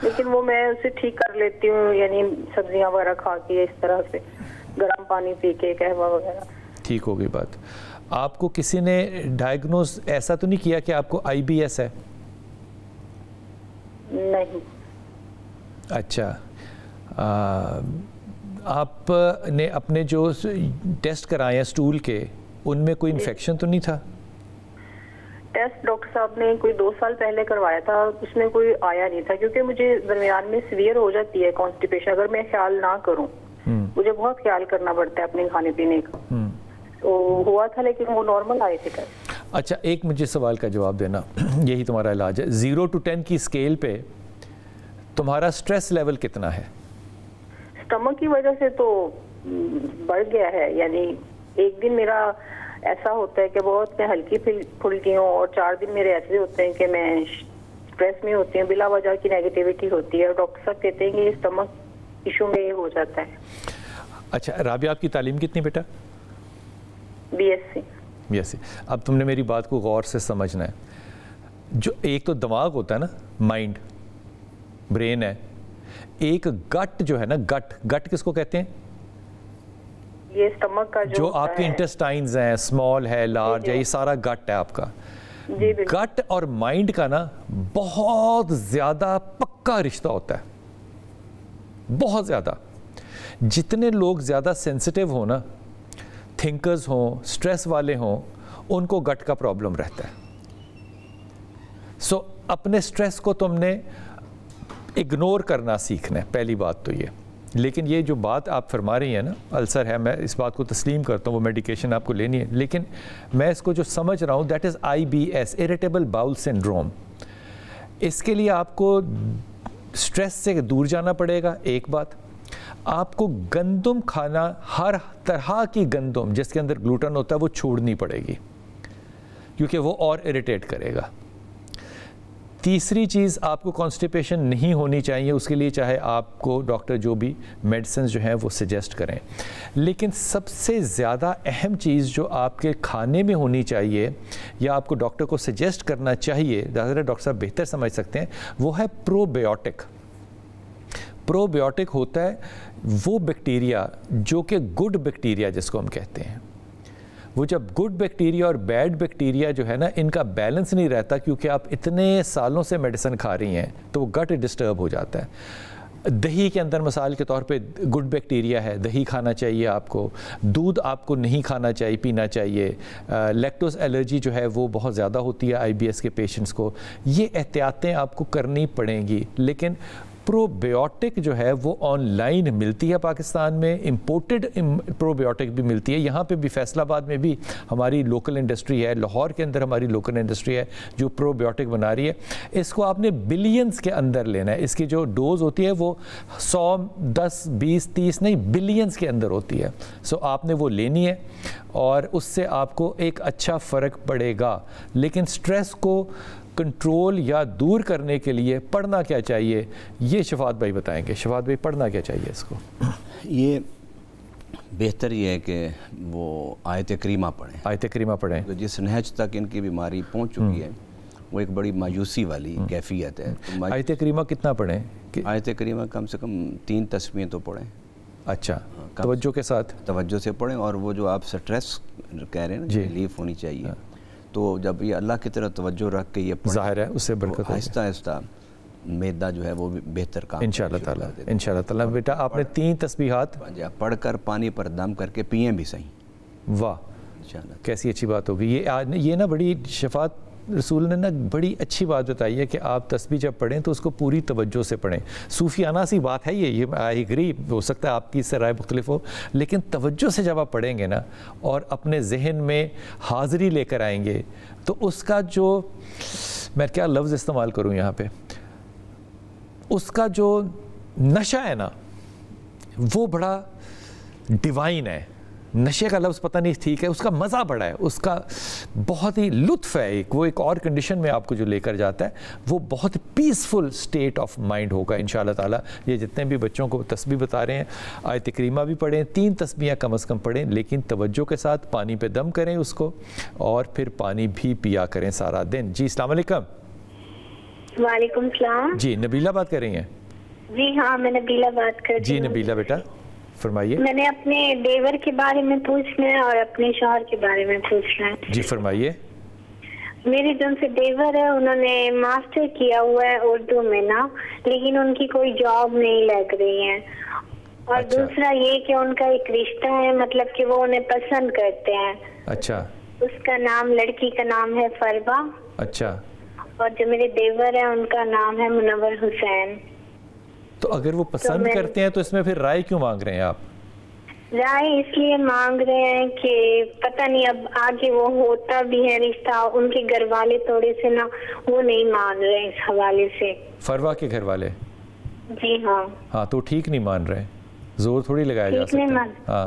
لیکن وہ میں اسے ٹھیک کر لیتی ہوں, یعنی سبزیاں وغیرہ کھا کے اس طرح سے, گرم پانی پی کے, قہوہ وغیرہ. ٹھیک ہو گئی بات. آپ کو کسی نے ڈائیگنوز ایسا تو نہیں کیا کہ آپ کو آئی بی ایس ہے؟ نہیں. اچھا آپ نے اپنے جو ٹیسٹ کرائے ہیں سٹول کے ان میں کوئی انفیکشن تو نہیں تھا؟ ٹیسٹ ڈاکٹر صاحب نے کوئی 2 سال پہلے کروایا تھا, اس میں کوئی آیا نہیں تھا, کیونکہ مجھے درمیان میں سیویئر ہو جاتی ہے کانسٹیپیشن اگر میں خیال نہ کروں. مجھے بہت خیال کرنا پڑتا ہے اپنے کھانے پینے کا. تو ہوا تھا لیکن وہ نارمل آئے تھے ٹیسٹ. اچھا ایک مجھے سوال کا جواب دینا, یہی تمہارا علاج ہے. 0 to 10 کی اسکیل پہ تمہارا سٹریس لیول کتنا ہے؟ اسٹمک کی وجہ سے تو بڑھ گیا ہے. یعنی ایک دن میرا ایسا ہوتا ہے کہ بہت میں ہلکی پھلکی ہوں, اور 4 دن میرے ایسے ہوتے ہیں کہ میں اسٹریس میں ہوتی ہوں, بلا وجہ کی نیگیٹیوٹی ہوتی ہے, اور ڈاکٹر صاحب کہتے ہیں کہ یہ اسٹمک ایشو میں یہ ہو جاتا ہے. اچھا رابعہ آپ کی تعلیم کتنی بیٹا؟ BSc. BSc. اب تم نے میری بات کو غور سے سمجھنا ہے. جو ایک تو دماغ ہوتا ہے نا, مائنڈ برین ہے, ایک گٹ جو ہے نا, گٹ کس کو کہتے ہیں؟ یہ اسٹمک کا جو آپ کے انٹسٹائنز ہیں, اسمال ہے, لارج ہے, یہ سارا گٹ ہے آپ کا. گٹ اور مائنڈ کا نا بہت زیادہ پکا رشتہ ہوتا ہے, بہت زیادہ. جتنے لوگ زیادہ سینسٹیو ہوں نا, تھنکرز ہوں, سٹریس والے ہوں, ان کو گٹ کا پرابلم رہتا ہے. سو اپنے سٹریس کو تم نے اگنور کرنا سیکھنا ہے, پہلی بات تو یہ. لیکن یہ جو بات آپ فرما رہی ہیں نا, السر ہے, میں اس بات کو تسلیم کرتا ہوں, وہ میڈیکیشن آپ کو لینی ہے, لیکن میں اس کو جو سمجھ رہا ہوں that is IBS, irritable bowel syndrome. اس کے لیے آپ کو سٹریس سے دور جانا پڑے گا. ایک بات, آپ کو گندم کھانا, ہر طرح کی گندم جس کے اندر گلوٹن ہوتا ہے وہ چھوڑنی پڑے گی, کیونکہ وہ اور اریٹیٹ کرے گا. تیسری چیز, آپ کو کانسٹیپیشن نہیں ہونی چاہیے, اس کے لیے چاہے آپ کو ڈاکٹر جو بھی میڈیسنز جو ہیں وہ سجیسٹ کریں. لیکن سب سے زیادہ اہم چیز جو آپ کے کھانے میں ہونی چاہیے یا آپ کو ڈاکٹر کو سجیسٹ کرنا چاہیے, ظاہر ہے ڈاکٹر صاحب بہتر سمجھ سکتے ہیں, وہ ہے پرو بایوٹک. پرو بایوٹک ہوتا ہے وہ بیکٹیریا جو کہ گڈ بیکٹیریا جس کو ہم کہتے ہیں. وہ جب گڈ بیکٹیریا اور بیڈ بیکٹیریا جو ہے نا, ان کا بیلنس نہیں رہتا, کیونکہ آپ اتنے سالوں سے میڈیسن کھا رہی ہیں تو وہ گٹ ڈسٹرب ہو جاتا ہے. دہی کے اندر مثال کے طور پہ گڈ بیکٹیریا ہے, دہی کھانا چاہیے آپ کو. دودھ آپ کو نہیں کھانا چاہیے, پینا چاہیے. لیکٹوز الرجی جو ہے وہ بہت زیادہ ہوتی ہے IBS کے پیشنٹس کو. یہ احتیاطیں آپ کو کرنی پڑیں گی. لیکن پرو بایوٹک جو ہے وہ آن لائن ملتی ہے پاکستان میں, امپورٹڈ پرو بایوٹک بھی ملتی ہے. یہاں پہ بھی فیصل آباد میں بھی ہماری لوکل انڈسٹری ہے, لاہور کے اندر ہماری لوکل انڈسٹری ہے جو پرو بایوٹک بنا رہی ہے. اس کو آپ نے بلینز کے اندر لینا ہے. اس کی جو ڈوز ہوتی ہے وہ 100, 10, 20, 30 نہیں, بلینز کے اندر ہوتی ہے. سو آپ نے وہ لینی ہے اور اس سے آپ کو ایک اچھا فرق پڑے گا. لیکن سٹریس کو کنٹرول یا دور کرنے کے لیے پڑھنا کیا چاہیے, یہ شفاعت بھائی بتائیں گے. شفاعت بھائی پڑھنا کیا چاہیے اس کو؟ یہ بہتر یہ ہے کہ وہ آیت کریمہ پڑھیں. آیت کریمہ پڑھیں. جس نہج تک ان کی بیماری پہنچ چکی ہے وہ ایک بڑی مایوسی والی کیفیت ہے. آیت کریمہ کتنا پڑھیں؟ آیت کریمہ کم سے کم 3 تسبیحیں تو پڑھیں. اچھا, توجہ کے ساتھ, توجہ سے پڑھیں. اور وہ جو آپ سٹریس کہہ رہے ہیں نا, ریلیف ہونی چاہیے, تو جب یہ اللہ کی طرف توجہ رکھ کے یہ پڑھیں, ظاہر ہے اس سے برکت آہستہ آہستہ معدہ جو ہے وہ بہتر کام انشاءاللہ تعالیٰ. انشاءاللہ تعالیٰ. بیٹا آپ نے 3 تسبیحات پڑھ کر پانی پر دم کر کے پئیں بھی صحیح. واہ, کیسی اچھی بات ہوگی. یہ نا بڑی شفاعت رسول نے نا بڑی اچھی بات بتائی ہے کہ آپ تسبیح جب پڑھیں تو اس کو پوری توجہ سے پڑھیں. صوفیانہ سی بات ہے یہ آئی ایگری, ہو سکتا ہے آپ کی اس سے رائے مختلف ہو, لیکن توجہ سے جب آپ پڑھیں گے نا اور اپنے ذہن میں حاضری لے کر آئیں گے تو اس کا جو, میں کیا لفظ استعمال کروں یہاں پہ, اس کا جو نشہ ہے نا وہ بڑا ڈیوائن ہے. نشے کا لفظ پتہ نہیں ٹھیک ہے, اس کا مزہ بڑا ہے, اس کا بہت ہی لطف ہے. وہ ایک اور کنڈیشن میں آپ کو جو لے کر جاتا ہے وہ بہت پیسفل سٹیٹ آف مائنڈ ہوگا انشاءاللہ تعالیٰ. یہ جتنے بھی بچوں کو تسبیح بتا رہے ہیں, آیت کریمہ بھی پڑھیں, 3 تسبیحیں کم از کم پڑھیں, لیکن توجہ کے ساتھ پانی پہ دم کریں اس کو, اور پھر پانی بھی پیا کریں سارا دن. جی السلام علیکم. وعلیکم السلام. جی نبیلہ بات کر رہی ہیں؟ جی ہاں, میں نبیلہ بات کر رہی ہوں. جی نبیلہ بیٹا فرمائیے. میں نے اپنے دیور کے بارے میں پوچھنا ہے اور اپنے شوہر کے بارے میں پوچھنا ہے. جی فرمائیے. میری جو سے دیور ہے انہوں نے ماسٹر کیا ہوا ہے اردو میں نا, لیکن ان کی کوئی جاب نہیں لگ رہی ہے. اور دوسرا یہ کہ ان کا ایک رشتہ ہے, مطلب کہ وہ انہیں پسند کرتے ہیں. اچھا. اس کا نام, لڑکی کا نام ہے فربا. اچھا. اور جو میرے دیور ہیں ان کا نام ہے منور حسین. تو اگر وہ پسند کرتے ہیں تو اس میں پھر رائے کیوں مانگ رہے ہیں آپ؟ رائے اس لیے مانگ رہے ہیں کہ پتہ نہیں اب آگے وہ ہوتا بھی ہے رشتہ، ان کے گھر والے تھوڑے سے نا وہ نہیں مان رہے اس حوالے سے. فروا کے گھر والے؟ جی ہاں. ہاں تو ٹھیک نہیں مان رہے، زور تھوڑی لگایا جا سکتا ہے. ہاں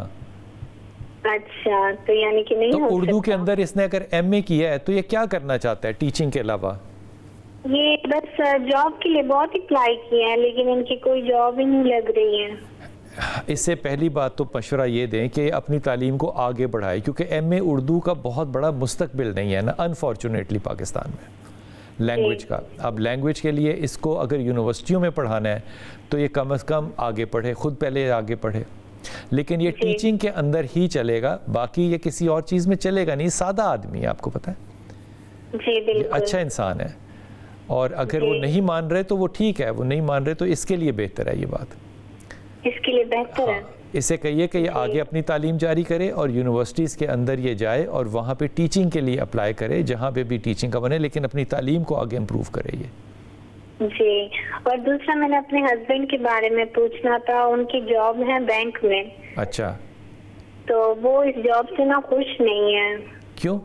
اچھا تو یعنی کہ نہیں. تو اردو کے اندر اس نے اگر ایم اے کیا ہے تو یہ کیا کرنا چاہتا ہے ٹیچنگ کے علاوہ؟ یہ بس جاب کے لیے بہت اپلائی کیا ہے لیکن ان کی کوئی جاب ہی نہیں لگ رہی ہے. اس سے پہلی بات تو مشورہ یہ دیں کہ اپنی تعلیم کو آگے بڑھائے، کیونکہ ایم اے اردو کا بہت بڑا مستقبل نہیں ہے نا انفارچونیٹلی پاکستان میں لینگویج کا. اب لینگویج کے لیے اس کو اگر یونیورسٹیوں میں پڑھانا ہے تو یہ کم از کم آگے پڑھے، خود پہلے آگے پڑھے. لیکن یہ ٹیچنگ کے اندر ہی چلے گا، باقی یہ کسی اور چیز میں چلے گا نہیں. سادہ آدمی ہے، آپ کو پتہ ہے، جی بالکل اچھا انسان ہے. اور اگر وہ نہیں مان رہے تو وہ ٹھیک ہے، وہ نہیں مان رہے تو اس کے لیے بہتر ہے یہ بات. اس کے لیے بہتر ہے. اسے کہیے کہ یہ آگے اپنی تعلیم جاری کرے اور یونیورسٹیز کے اندر یہ جائے اور وہاں پہ ٹیچنگ کے لیے اپلائی کرے، جہاں پہ بھی ٹیچنگ کا بنے، لیکن اپنی تعلیم کو آگے امپروو کرے یہ. جی. اور دوسرا میں نے اپنے ہسبینڈ کے بارے میں پوچھنا تھا، ان کی جاب ہے بینک میں. اچھا. تو وہ اس جاب سے نا خوش نہیں ہے. کیوں؟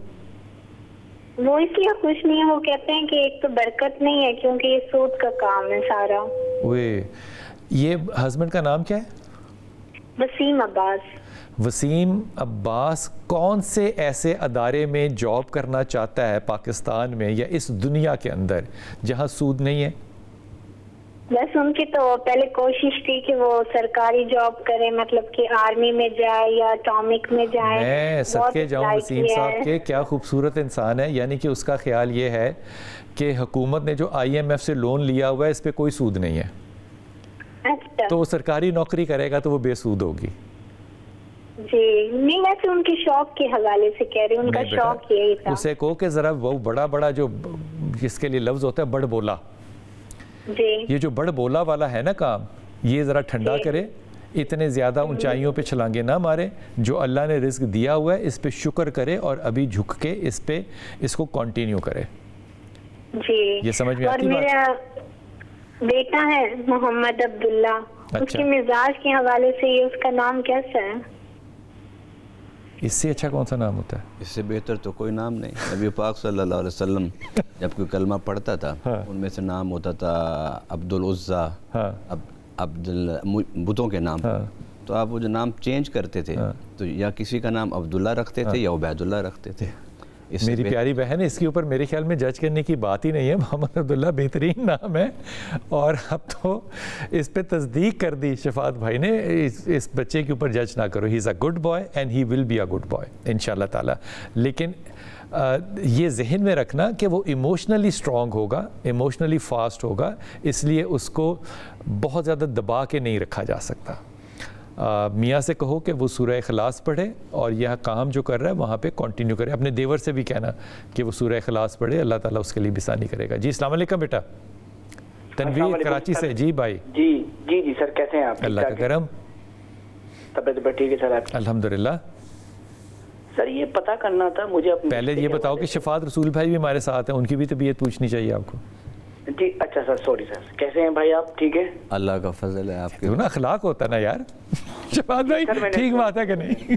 وہ اس لیے خوش نہیں ہے، وہ کہتے ہیں کہ ایک تو برکت نہیں ہے کیونکہ یہ سود کا کام ہے سارا. یہ ہسبینڈ کا نام کیا ہے؟ وسیم عباس. وسیم عباس کون سے ایسے ادارے میں جاب کرنا چاہتا ہے پاکستان میں یا اس دنیا کے اندر جہاں سود نہیں ہے؟ بس ان کی تو پہلے کوشش تھی کہ وہ سرکاری جاب کرے، مطلب کہ آرمی میں جائے یا اٹامک میں جائے. میں صدقے جاؤں وسیم صاحب کے، کیا خوبصورت انسان ہے. یعنی کہ اس کا خیال یہ ہے کہ حکومت نے جو آئی ایم ایف سے لون لیا ہوا ہے اس پہ کوئی سود نہیں ہے. اچھا. تو وہ سرکاری نوکری کرے گا تو وہ بے سود ہوگی. جی نہیں، ویسے ان کے شوق کے حوالے سے کہہ رہی ہوں، ان کا شوق یہی تھا. اسے کہو کہ ذرا وہ بڑا جو جس کے لیے لفظ ہوتا ہے بڑ بولا، جی یہ جو بڑ بولا والا ہے نا کام، یہ ذرا ٹھنڈا کرے، اتنے زیادہ اونچائیوں پہ چھلانگے نہ مارے. جو اللہ نے رزق دیا ہوا ہے اس پہ شکر کرے اور ابھی جھک کے اس کو کنٹینیو کرے. جی. یہ سمجھ میں آتی بات؟ اور میرا بیٹا ہے محمد عبداللہ. اس کے مزاج کے حوالے سے یہ اس کا نام کیسا ہے؟ اس سے اچھا کون سا نام ہوتا ہے؟ اس سے بہتر تو کوئی نام نہیں. نبی پاک صلی اللہ علیہ وسلم جب کوئی کلمہ پڑھتا تھا ان میں سے نام ہوتا تھا عبدالعزیٰ، بتوں کے نام. تو آپ وہ جو نام چینج کرتے تھے تو یا کسی کا نام عبداللہ رکھتے تھے یا عبید اللہ رکھتے تھے. میری پیاری بہن ہے، اس کے اوپر میرے خیال میں جج کرنے کی بات ہی نہیں ہے. محمد عبداللہ بہترین نام ہے اور اب تو اس پہ تصدیق کر دی شفاعت بھائی نے. اس بچے کے اوپر جج نہ کرو. He is a good boy and he will be a good boy انشاءاللہ تعالی. لیکن یہ ذہن میں رکھنا کہ وہ ایموشنلی اسٹرانگ ہوگا، ایموشنلی فاسٹ ہوگا، اس لیے اس کو بہت زیادہ دبا کے نہیں رکھا جا سکتا. میاں سے کہو کہ وہ سورہ اخلاص پڑھے اور یہ کام جو کر رہا ہے وہاں پہ کنٹینیو کرے. اپنے دیور سے بھی کہنا کہ وہ سورہ اخلاص پڑھے، اللہ تعالیٰ اس کے لیے بسانی کرے گا. جی السلام علیکم بیٹا. تنویر کراچی سے. جی بھائی. جی سر کیسے ہیں آپ؟ اللہ کا کرم. طبیعت ٹھیک ہے سر آپ؟ الحمدللہ. سر یہ پتہ کرنا تھا مجھے. پہلے یہ بتاؤ کہ شفاعت رسول بھائی بھی ہمارے ساتھ ہیں، ان کی بھی طبیعت پوچھنی چاہیے آپ کو. جی اچھا سر، سوری سر. کیسے ہیں بھائی آپ؟ ٹھیک ہے اللہ کا فضل ہے. آپ کے نا اخلاق ہوتا نا یار. شفاعت بھائی ٹھیک بات ہے کہ نہیں؟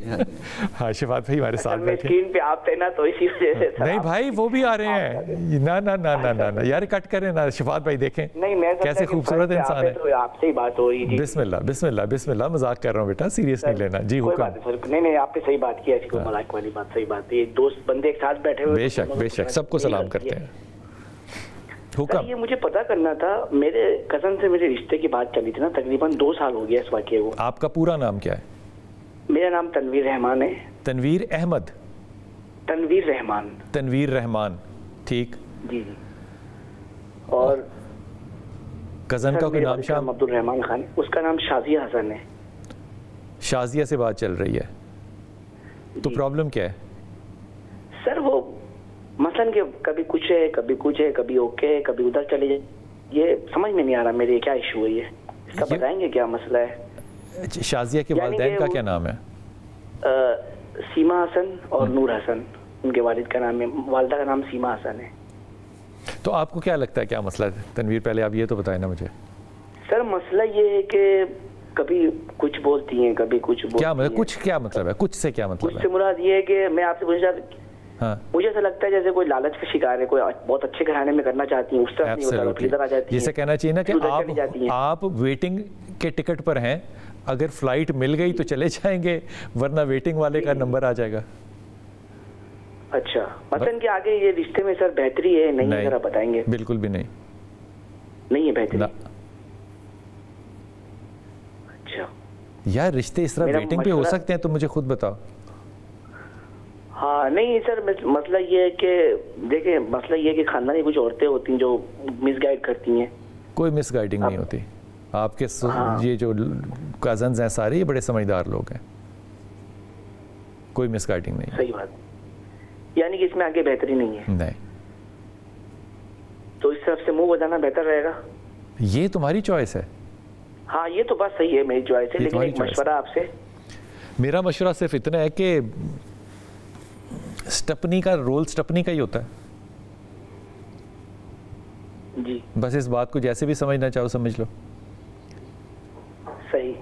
ہاں شفاعت بھائی ہمارے ساتھ بیٹھے. اسکرین پہ آپ تھے نا تو اسی وجہ سے. نہیں بھائی وہ بھی آ رہے ہیں. نہ یار کٹ کریں نا. شفاعت بھائی دیکھیں کیسے خوبصورت انسان ہے. آپ سے ہی بات ہو رہی تھی. بسم اللہ مذاق کر رہا ہوں بیٹا، سیریس نہیں لینا. جی حکم. نہیں آپ نے صحیح بات کی. ایسی کوئی مذاق والی بات صحیح بات ہے. دوست بندے ایک ساتھ بیٹھے ہوئے. بے شک سب کو سلام کرتے ہیں. حکم. یہ مجھے پتا کرنا تھا، میرے کزن سے میرے رشتے کی بات چلی تھی نا، تقریباً 2 سال ہو گیا اس واقعے کو. آپ کا پورا نام کیا ہے؟ میرا نام تنویر رحمان ہے. تنویر احمد؟ تنویر رحمان. ٹھیک. جی. اور کزن کا کوئی نام؟ شام عبد الرحمان خان. اس کا نام شازیہ حسن ہے. شازیہ سے بات چل رہی ہے تو پرابلم کیا ہے سر؟ وہ مثلاً کہ کبھی کچھ ہے کبھی اوکے ہے، کبھی ادھر چلے جائے. یہ سمجھ میں نہیں آ رہا میرے کیا ایشو ہے. یہ اس کا بتائیں گے کیا مسئلہ ہے؟ شازیہ کے والدین کا کیا نام ہے؟ سیما حسن اور نور حسن ان کے والد کا نام ہے. والدہ کا نام سیما حسن ہے. تو آپ کو کیا لگتا ہے کیا مسئلہ ہے؟ تنویر پہلے آپ یہ تو بتائیں نا مجھے. سر مسئلہ یہ ہے کہ کبھی کچھ بولتی ہیں کبھی کچھ کیا مطلب کچھ کیا مطلب ہے کچھ سے کیا مطلب ہے؟ کچھ سے مراد یہ ہے کہ میں آپ سے پوچھنا ہاں مجھے ایسا لگتا ہے جیسے کوئی لالچ کا شکار ہے, کوئی بہت اچھے گھرانے میں کرنا چاہتی ہیں اس طرح نہیں ہوتا, ادھر آ جاتی ہیں. جسے کہنا چاہیے نا کہ آپ ویٹنگ کے ٹکٹ پر ہیں, اگر فلائٹ مل گئی تو چلے جائیں گے ورنہ ویٹنگ والے کا نمبر آ جائے گا. اچھا مثلا کہ آگے یہ رشتے میں سر بہتری ہے نہیں ذرا بتائیں گے؟ بالکل بھی نہیں ہے بہتری. اچھا یار رشتے اس طرح ویٹنگ پہ ہو سکتے ہیں؟ تو مجھے خود بتاؤ. ہاں نہیں سر مسئلہ یہ ہے کہ دیکھیں مسئلہ یہ ہے کہ خاندانی کچھ عورتیں ہوتی ہیں جو مس گائیڈ کرتی ہیں. کوئی مس گائیڈنگ نہیں ہوتی. آپ کے یہ جو کزنز ہیں سارے یہ بڑے سمجھدار لوگ ہیں, کوئی مس گائیڈنگ نہیں. صحیح بات, یعنی کہ اس میں آگے بہتری نہیں ہے. نہیں, تو اس طرف سے منہ بجانا بہتر رہے گا. یہ تمہاری چوائس ہے. ہاں یہ تو بات صحیح ہے, میری چوائس ہے, لیکن ایک مشورہ آپ سے. میرا مشورہ صرف اتنا ہے کہ سٹپنی کا رول سٹپنی کا ہی ہوتا ہے. جی بس اس بات کو جیسے بھی سمجھنا چاہو سمجھ لو. صحیح,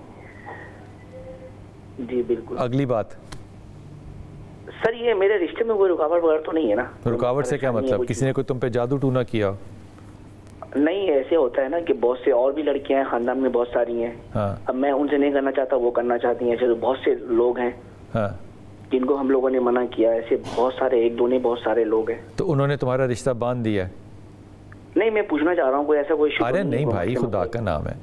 جی بالکل. اگلی بات سر یہ میرے رشتے میں کوئی رکاوٹ وغیرہ تو نہیں ہے نا؟ رکاوٹ سے کیا مطلب؟ کسی نے کوئی تم پہ جادو ٹونا کیا؟ نہیں ایسے ہوتا ہے نا کہ بہت سے اور بھی لڑکیاں ہیں خاندان میں, بہت ساری ہیں. اب میں ان سے نہیں کرنا چاہتا, وہ کرنا چاہتی ہیں. ایسے بہت سے لوگ ہیں جن کو ہم لوگوں نے منع کیا. ایسے بہت سارے, ایک دو نہیں بہت سارے لوگ ہیں. تو انہوں نے تمہارا رشتہ باندھ دیا ہے؟ نہیں میں پوچھنا چاہ رہا ہوں کوئی ایسا کوئی ایشو. ارے نہیں بھائی, خدا کا نام ہے,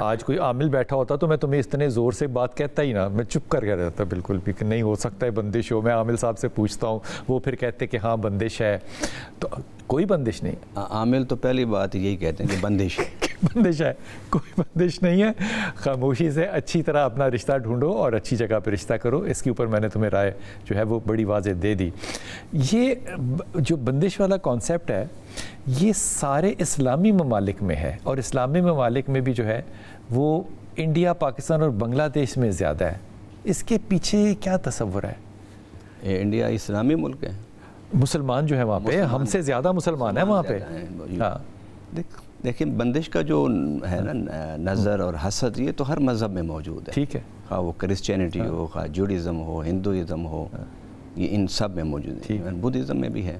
آج کوئی عامل بیٹھا ہوتا تو میں تمہیں اتنے زور سے بات کہتا ہی نا, میں چپ کر کے رہتا بالکل بھی کہ نہیں ہو سکتا ہے بندش ہو. میں عامل صاحب سے پوچھتا ہوں, وہ پھر کہتے کہ ہاں بندش ہے. تو کوئی بندش نہیں. عامل تو پہلی بات یہی کہتے ہیں کہ بندش بندش ہے, کوئی بندش نہیں ہے. خاموشی سے اچھی طرح اپنا رشتہ ڈھونڈو اور اچھی جگہ پہ رشتہ کرو. اس کے اوپر میں نے تمہیں رائے جو ہے وہ بڑی واضح دے دی. یہ جو بندش والا کانسیپٹ ہے یہ سارے اسلامی ممالک میں ہے, اور اسلامی ممالک میں بھی جو ہے وہ انڈیا, پاکستان اور بنگلہ دیش میں زیادہ ہے. اس کے پیچھے کیا تصور ہے؟ انڈیا اسلامی ملک ہے, مسلمان جو ہے وہاں پہ ہم سے زیادہ مسلمان ہیں وہاں پہ. ہاں دیکھیں بندش کا جو ہے نا نظر اور حسد, یہ تو ہر مذہب میں موجود ہے. ٹھیک ہے, خواہ وہ کرسچینٹی ہو, خواہ جوڈازم ہو, ہندوازم ہو, یہ ان سب میں موجود ہے. بدھزم میں بھی ہے.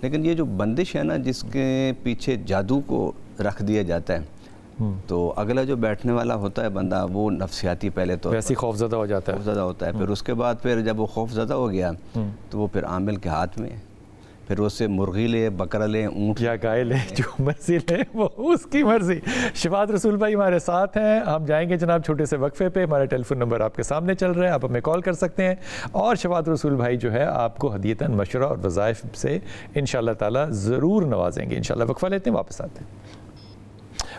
لیکن یہ جو بندش ہے نا جس کے پیچھے جادو کو رکھ دیا جاتا ہے, تو اگلا جو بیٹھنے والا ہوتا ہے بندہ وہ نفسیاتی پہلے تو ویسے خوف زدہ ہو جاتا ہے. خوف زدہ ہوتا ہے. پھر اس کے بعد پھر جب وہ خوف زدہ ہو گیا تو وہ پھر عامل کے ہاتھ میں, پھر اس سے مرغی لے, بکرا لے, اونٹ یا گائے لے, جو مرضی لے وہ اس کی مرضی. شفاعت رسول بھائی ہمارے ساتھ ہیں. ہم جائیں گے جناب چھوٹے سے وقفے پہ. ہمارا ٹیلی فون نمبر آپ کے سامنے چل رہا ہے, آپ ہمیں کال کر سکتے ہیں. اور شفاعت رسول بھائی جو ہے آپ کو ہدیتاً مشورہ اور وظائف سے انشاءاللہ تعالی ضرور نوازیں گے. انشاءاللہ وقفہ لیتے ہیں, واپس آتے ہیں.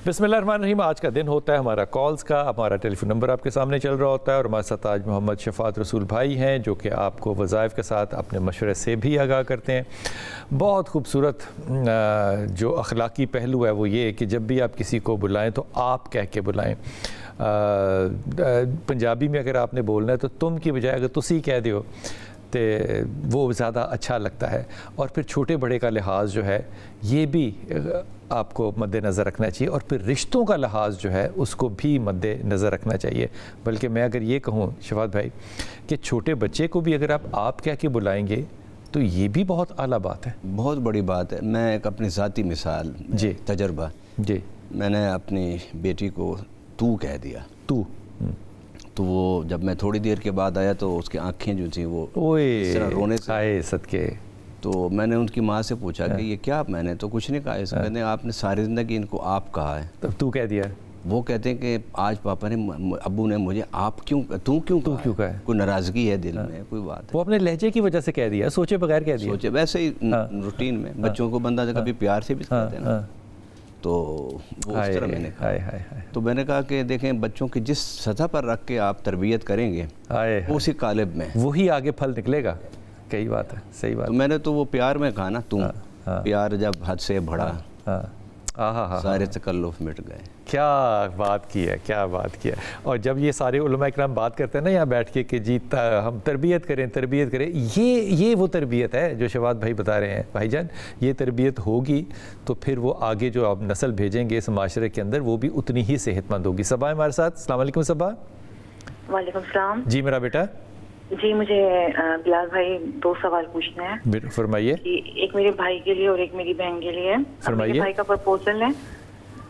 بسم اللہ الرحمن الرحیم. آج کا دن ہوتا ہے ہمارا کالز کا. ہمارا ٹیلی فون نمبر آپ کے سامنے چل رہا ہوتا ہے, اور ہمارے ساتھ آج محمد شفاعت رسول بھائی ہیں جو کہ آپ کو وظائف کے ساتھ اپنے مشورے سے بھی آگاہ کرتے ہیں. بہت خوبصورت جو اخلاقی پہلو ہے وہ یہ کہ جب بھی آپ کسی کو بلائیں تو آپ کہہ کے بلائیں. پنجابی میں اگر آپ نے بولنا ہے تو تم کی بجائے اگر تسی کہہ دیو تو وہ زیادہ اچھا لگتا ہے. اور پھر چھوٹے بڑے کا لحاظ جو ہے یہ بھی آپ کو مد نظر رکھنا چاہیے, اور پھر رشتوں کا لحاظ جو ہے اس کو بھی مد نظر رکھنا چاہیے. بلکہ میں اگر یہ کہوں شفاعت بھائی کہ چھوٹے بچے کو بھی اگر آپ کہہ کے بلائیں گے تو یہ بھی بہت اعلیٰ بات ہے, بہت بڑی بات ہے. میں ایک اپنی ذاتی مثال, جی تجربہ, جی میں نے اپنی بیٹی کو تو کہہ دیا. تو وہ جب میں تھوڑی دیر کے بعد آیا تو اس کی آنکھیں جو تھیں وہ اس طرح رونے سے آئے صدقے. تو میں نے ان کی ماں سے پوچھا کہ یہ کیا؟ میں نے تو کچھ نہیں کہا. اس میں نے آپ نے ساری زندگی ان کو آپ کہا ہے. تب تو کہہ دیا. وہ کہتے ہیں کہ آج پاپا نے, ابو نے مجھے آپ کیوں کہا ہے؟ کوئی ناراضگی ہے دل میں, کوئی بات ہے. وہ اپنے لہجے کی وجہ سے کہہ دیا, سوچے بغیر کہہ دیا. سوچے ویسے ہی روٹین میں بچوں کو بندہ کبھی پیار سے بھی کہتے ہیں نا, تو وہ اس طرح میں نے کہا. تو میں نے کہا کہ دیکھیں بچوں کی جس سطح پر رکھ کے آپ تربیت کریں گے اسی قالب میں وہی آگے پھل نکلے گا. کئی بات ہے, صحیح بات. تو میں نے تو وہ پیار میں کہا نا, تم پیار جب حد سے بڑھا سارے تکلف مٹ گئے. کیا بات کی ہے، کیا بات کی ہے. اور جب یہ سارے علماء اکرام بات کرتے ہیں نا یہاں بیٹھ کے کہ جی ہم تربیت کریں، یہ وہ تربیت ہے جو شفاعت بھائی بتا رہے ہیں. بھائی جان یہ تربیت ہوگی تو پھر وہ آگے جو آپ نسل بھیجیں گے اس معاشرے کے اندر وہ بھی اتنی ہی صحت مند ہوگی. صبا ہمارے ساتھ. السلام علیکم صبا. وعلیکم السلام. جی میرا بیٹا. جی مجھے بلال بھائی 2 سوال پوچھنے ہیں. فرمائیے. ایک میرے بھائی کے لیے اور ایک میری بہن کے لیے. فرمائیے. میرے بھائی کا پرپوزل ہے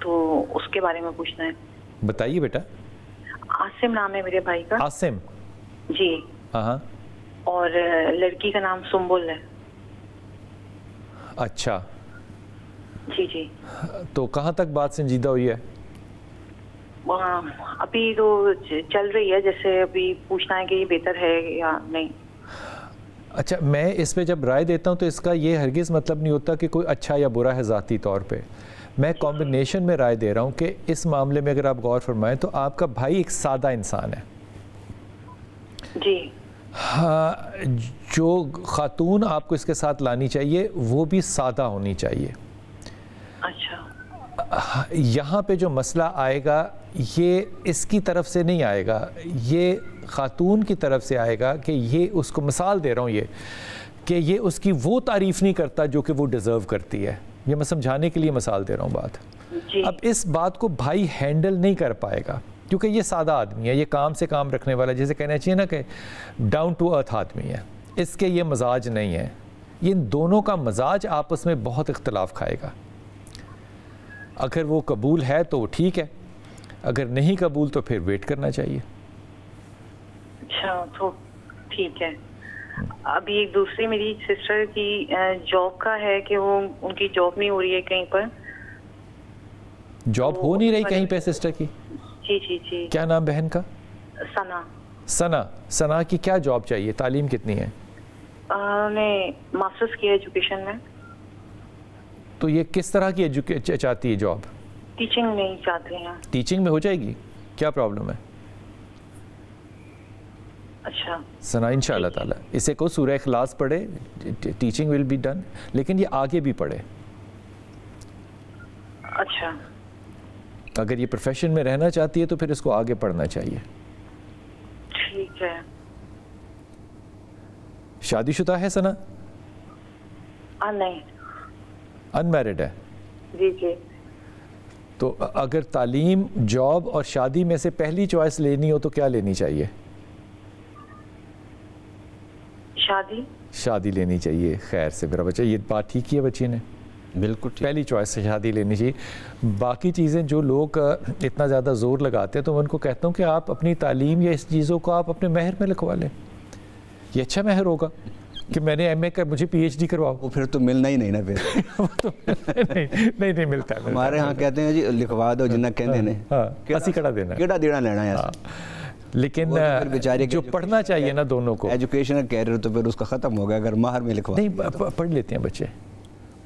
تو اس کے بارے میں پوچھنا ہے. بتائیے بیٹا. عاصم نام ہے میرے بھائی کا. عاصم. جی. ہاں. اور لڑکی کا نام سنبل ہے. اچھا. جی. تو کہاں تک بات سنجیدہ ہوئی ہے؟ ابھی تو چل رہی ہے، جیسے ابھی پوچھنا ہے کہ یہ بہتر ہے یا نہیں. اچھا میں اس پہ جب رائے دیتا ہوں تو اس کا یہ ہرگز مطلب نہیں ہوتا کہ کوئی اچھا یا برا ہے ذاتی طور پہ. میں کمبینیشن میں رائے دے رہا ہوں کہ اس معاملے میں اگر آپ غور فرمائیں تو آپ کا بھائی ایک سادہ انسان ہے. جی. ہاں جو خاتون آپ کو اس کے ساتھ لانی چاہیے وہ بھی سادہ ہونی چاہیے. اچھا. یہاں پہ جو مسئلہ آئے گا یہ اس کی طرف سے نہیں آئے گا، یہ خاتون کی طرف سے آئے گا کہ یہ اس کو مثال دے رہا ہوں یہ کہ یہ اس کی وہ تعریف نہیں کرتا جو کہ وہ ڈیزرو کرتی ہے. یہ میں سمجھانے کے لیے مثال دے رہا ہوں بات. جی. اب اس بات کو بھائی ہینڈل نہیں کر پائے گا کیونکہ یہ سادہ آدمی ہے، یہ کام سے کام رکھنے والا، جیسے کہنا چاہیے نا کہ ڈاؤن ٹو ارتھ آدمی ہے. اس کے یہ مزاج نہیں ہے. یہ دونوں کا مزاج آپس میں بہت اختلاف کھائے گا. اگر وہ قبول ہے تو وہ ٹھیک ہے، اگر نہیں قبول تو پھر ویٹ کرنا چاہیے. اچھا تو ٹھیک ہے. ابھی ایک دوسری میری سسٹر کی جاب کا ہے کہ وہ ان کی جاب نہیں ہو رہی ہے کہیں پر. جاب ہو نہیں رہی کہیں پہ سسٹر کی؟ جی. کیا نام بہن کا؟ ثنا. ثنا کی کیا جاب چاہیے؟ تعلیم کتنی ہے؟ انہیں ماسٹرز کی ایجوکیشن میں. تو یہ کس طرح کی چاہتی ہے جاب؟ ٹیچنگ میں ہی چاہتے ہیں. ٹیچنگ میں ہو جائے گی؟ کیا پرابلم ہے؟ اچھا ثنا انشاءاللہ تعالی اسے کو سورہ اخلاص پڑھے، ٹیچنگ ول بی ڈن، لیکن یہ آگے بھی پڑھے. اچھا. اگر یہ پروفیشن میں رہنا چاہتی ہے تو پھر اس کو آگے پڑھنا چاہیے. ٹھیک ہے. شادی شدہ ہے ثنا؟ نہیں. ان میرڈ ہے؟ جی. تو اگر تعلیم، جاب اور شادی میں سے پہلی چوائس لینی ہو تو کیا لینی چاہیے؟ شادی لینی چاہیے. خیر سے میرا بچہ، یہ بات ٹھیک کی ہے بچی نے، بالکل پہلی چوائس سے شادی لینی چاہیے. باقی چیزیں جو لوگ اتنا زیادہ زور لگاتے ہیں تو میں ان کو کہتا ہوں کہ آپ اپنی تعلیم یا اس چیزوں کو آپ اپنے مہر میں لکھوا لیں. یہ اچھا مہر ہوگا کہ میں نے ایم اے کر مجھے پی ایچ ڈی کرواؤ. وہ پھر تو ملنا ہی نہیں نا پھر. نہیں ملتا. ہمارے ہاں کہتے ہیں جی لکھوا دو جنہ کہنے نے اسی کڑا دینا کیڑا دینا لینا ہے. لیکن جو پڑھنا چاہیے نا دونوں کو، ایجوکیشن کا کیریئر تو پھر اس کا ختم ہو گیا اگر مہر میں لکھوا. نہیں پڑھ لیتے ہیں بچے،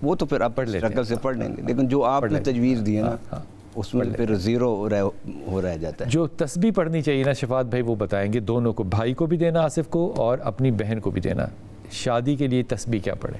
وہ تو پھر آپ پڑھ لیتے سے پڑھ لیں گے، لیکن جو آپ نے تجویز دی ہے نا اس میں پھر زیرو ہو رہ جاتا ہے. جو تسبیح پڑھنی چاہیے نا شفاعت بھائی وہ بتائیں گے دونوں کو، بھائی کو بھی دینا آصف کو اور اپنی بہن کو بھی دینا. شادی کے لیے تسبیح کیا پڑھیں؟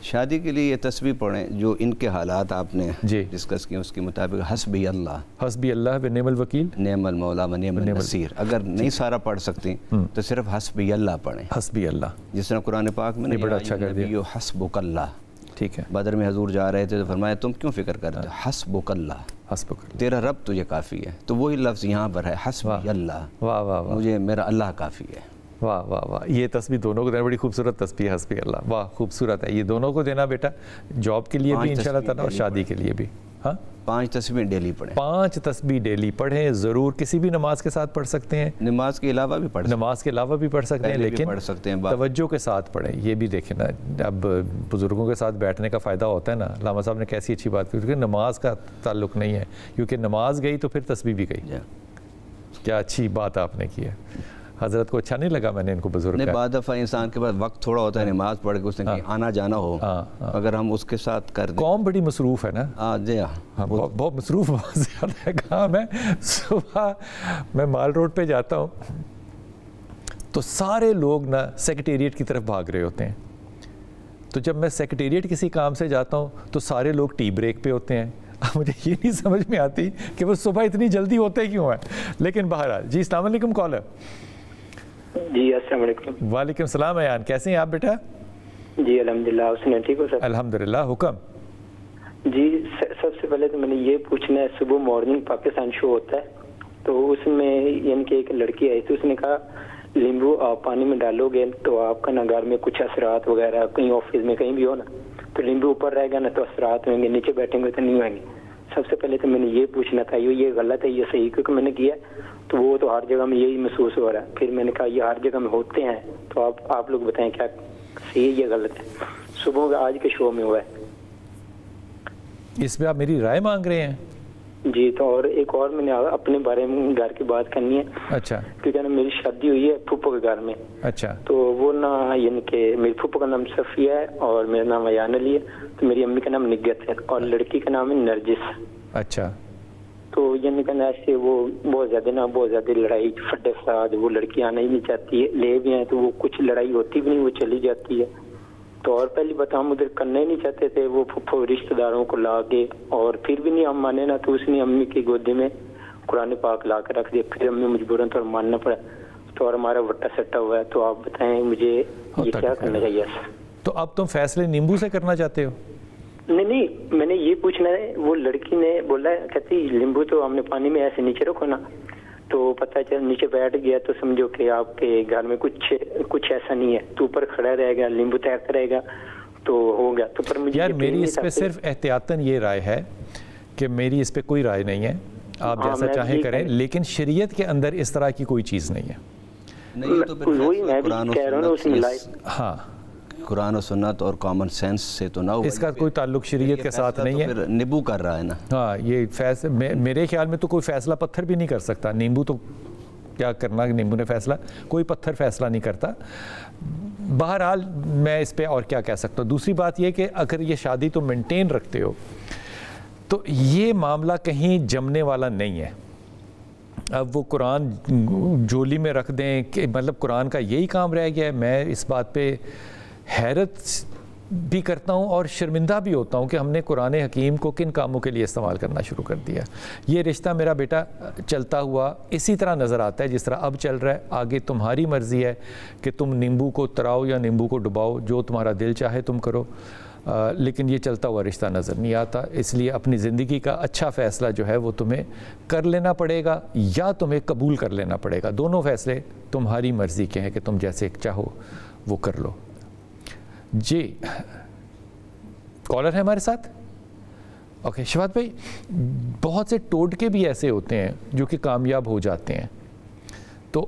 شادی کے لیے یہ تسبیح پڑھیں جو ان کے حالات آپ نے ڈسکس کیے اس کے مطابق. حسبی اللہ و نعم الوکیل، نعم المولا و نعم النصیر. اگر نہیں سارا پڑھ سکتے تو صرف حسبی اللہ پڑھیں. حسبی اللہ، جس طرح قرآن پاک میں بڑا اچھا کر دیا. حسبک اللہ. ٹھیک ہے. بدر میں حضور جا رہے تھے تو فرمایا تم کیوں فکر کرتے ہو؟ حسبک اللہ، تیرا رب تجھے کافی ہے. تو وہی لفظ یہاں پر ہے حسبی اللہ. واہ واہ واہ، مجھے میرا اللہ کافی ہے. واہ واہ واہ. یہ تسبیح دونوں کو دینا، بڑی خوبصورت تسبیح حسبی اللہ. واہ خوبصورت ہے. یہ دونوں کو دینا بیٹا، جاب کے لیے بھی انشاءاللہ تعالی اور شادی کے لیے بھی. ہاں 5 تسبیح ڈیلی پڑھیں. 5 تسبیح ڈیلی پڑھیں ضرور. کسی بھی نماز کے ساتھ پڑھ سکتے ہیں، نماز کے علاوہ بھی پڑھ سکتے ہیں، لیکن پڑھ سکتے ہیں توجہ کے ساتھ پڑھیں. یہ بھی دیکھیں نا، اب بزرگوں کے ساتھ بیٹھنے کا فائدہ ہوتا ہے نا. علامہ صاحب نے کیسی اچھی بات کی، کیونکہ نماز کا تعلق نہیں ہے، کیونکہ نماز گئی تو پھر تسبیح بھی گئی. کیا اچھی بات آپ نے کی ہے. حضرت کو اچھا نہیں لگا میں نے ان کو بزرگ نہیں. بعض دفعہ انسان کے پاس وقت تھوڑا ہوتا ہے نماز پڑھ کے اس نے آنا جانا ہو، اگر ہم اس کے ساتھ کر دیں. قوم بڑی مصروف ہے نا. جی ہاں بہت مصروف، بہت زیادہ کام ہے. صبح میں مال روڈ پہ جاتا ہوں تو سارے لوگ نا سیکریٹریٹ کی طرف بھاگ رہے ہوتے ہیں. تو جب میں سیکریٹریٹ کسی کام سے جاتا ہوں تو سارے لوگ ٹی بریک پہ ہوتے ہیں، مجھے یہ نہیں سمجھ میں آتی کہ وہ صبح اتنی جلدی ہوتے کیوں ہیں، لیکن بہرحال جی السلام علیکم کالر. جی السلام علیکم. وعلیکم السلام ایان، کیسے ہیں آپ بیٹا؟ جی الحمدللہ. اس نے ٹھیک ہو سر؟ الحمدللہ. حکم. جی سب سے پہلے تو میں نے یہ پوچھنا ہے، صبح مارننگ پاکستان شو ہوتا ہے تو اس میں یعنی کہ ایک لڑکی آئی تھی، اس نے کہا لیمبو آپ پانی میں ڈالو گے تو آپ کا نا گھر میں کچھ اثرات وغیرہ، کہیں آفس میں کہیں بھی ہو نا تو لیمبو اوپر رہے گا نا تو اثرات ہوئیں گے، نیچے بیٹھیں گے تو نہیں ہوئیں گے. سب سے پہلے تو میں نے یہ پوچھنا تھا یہ غلط ہے یہ صحیح؟ کیونکہ میں نے کیا تو وہ تو ہر جگہ میں یہی محسوس ہو رہا ہے. پھر میں نے کہا یہ ہر جگہ میں ہوتے ہیں تو آپ لوگ بتائیں کیا صحیح ہے یہ غلط ہے؟ صبح آج کے شو میں ہوا ہے. اس پہ آپ میری رائے مانگ رہے ہیں؟ جی. تو اور ایک اور میں نے اپنے بارے میں گھر کی بات کرنی ہے. اچھا. کیونکہ نا میری شادی ہوئی ہے پھوپھو کے گھر میں. اچھا. تو وہ نا یعنی کہ میری پھوپھو کا نام صفیہ ہے اور میرا نام ایان علی ہے. تو میری امی کا نام نگت ہے اور لڑکی کا نام ہے نرجس. اچھا. تو یعنی کہ ایسے وہ بہت زیادہ لڑائی فٹے فساد، وہ لڑکی آنا ہی نہیں چاہتی ہے، لے بھی ہیں تو وہ کچھ لڑائی ہوتی بھی نہیں، وہ چلی جاتی ہے. تو اور پہلی بات ہم ادھر کرنا ہی نہیں چاہتے تھے، وہ پھپھو رشتہ داروں کو لا کے اور پھر بھی نہیں ہم مانے نا، تو اس نے امی کی گودی میں قرآن پاک لا کے رکھ دیا. پھر امی مجبوراً تو ماننا پڑا تو اور ہمارا وٹا سٹا ہوا ہے. تو آپ بتائیں مجھے یہ کیا کرنا چاہیے؟ تو اب تم فیصلے نیمبو سے کرنا چاہتے ہو؟ نہیں میں نے یہ پوچھنا ہے، وہ لڑکی نے بولا کہتی لیمبو تو ہم نے پانی میں ایسے نیچے رکھو نا، تو پتہ چل نیچے بیٹھ گیا تو سمجھو کہ آپ کے گھر میں کچھ ایسا نہیں ہے، تو اوپر کھڑا رہے گا لیمبو تیرتا رہے گا تو ہو گیا. تو پر مجھے یار میری اس پہ صرف احتیاطاً یہ رائے ہے کہ میری اس پہ کوئی رائے نہیں ہے، آپ جیسا چاہیں کریں، لیکن شریعت کے اندر اس طرح کی کوئی چیز نہیں ہے. ہاں قرآن و سنت اور کامن سینس سے تو نہ ہو، اس کا کوئی تعلق شریعت کے ساتھ نہیں ہے. پھر نیبو کر رہا ہے نا. ہاں یہ فیصلہ میرے خیال میں تو کوئی فیصلہ پتھر بھی نہیں کر سکتا. نیمبو تو کیا کرنا، نیمبو نے فیصلہ، کوئی پتھر فیصلہ نہیں کرتا. بہرحال میں اس پہ اور کیا کہہ سکتا ہوں. دوسری بات یہ کہ اگر یہ شادی تو مینٹین رکھتے ہو تو یہ معاملہ کہیں جمنے والا نہیں ہے. اب وہ قرآن جولی میں رکھ دیں کہ مطلب قرآن کا یہی کام رہ گیا ہے. میں اس بات پہ حیرت بھی کرتا ہوں اور شرمندہ بھی ہوتا ہوں کہ ہم نے قرآن حکیم کو کن کاموں کے لیے استعمال کرنا شروع کر دیا. یہ رشتہ میرا بیٹا چلتا ہوا اسی طرح نظر آتا ہے جس طرح اب چل رہا ہے. آگے تمہاری مرضی ہے کہ تم نیمبو کو تراؤ یا نیمبو کو ڈباؤ، جو تمہارا دل چاہے تم کرو، لیکن یہ چلتا ہوا رشتہ نظر نہیں آتا. اس لیے اپنی زندگی کا اچھا فیصلہ جو ہے وہ تمہیں کر لینا پڑے گا یا تمہیں قبول کر لینا پڑے گا. دونوں فیصلے تمہاری مرضی کے ہیں کہ تم جیسے چاہو وہ کر لو. جی کالر ہے ہمارے ساتھ. اوکے شفاعت بھائی، بہت سے ٹوٹکے بھی ایسے ہوتے ہیں جو کہ کامیاب ہو جاتے ہیں تو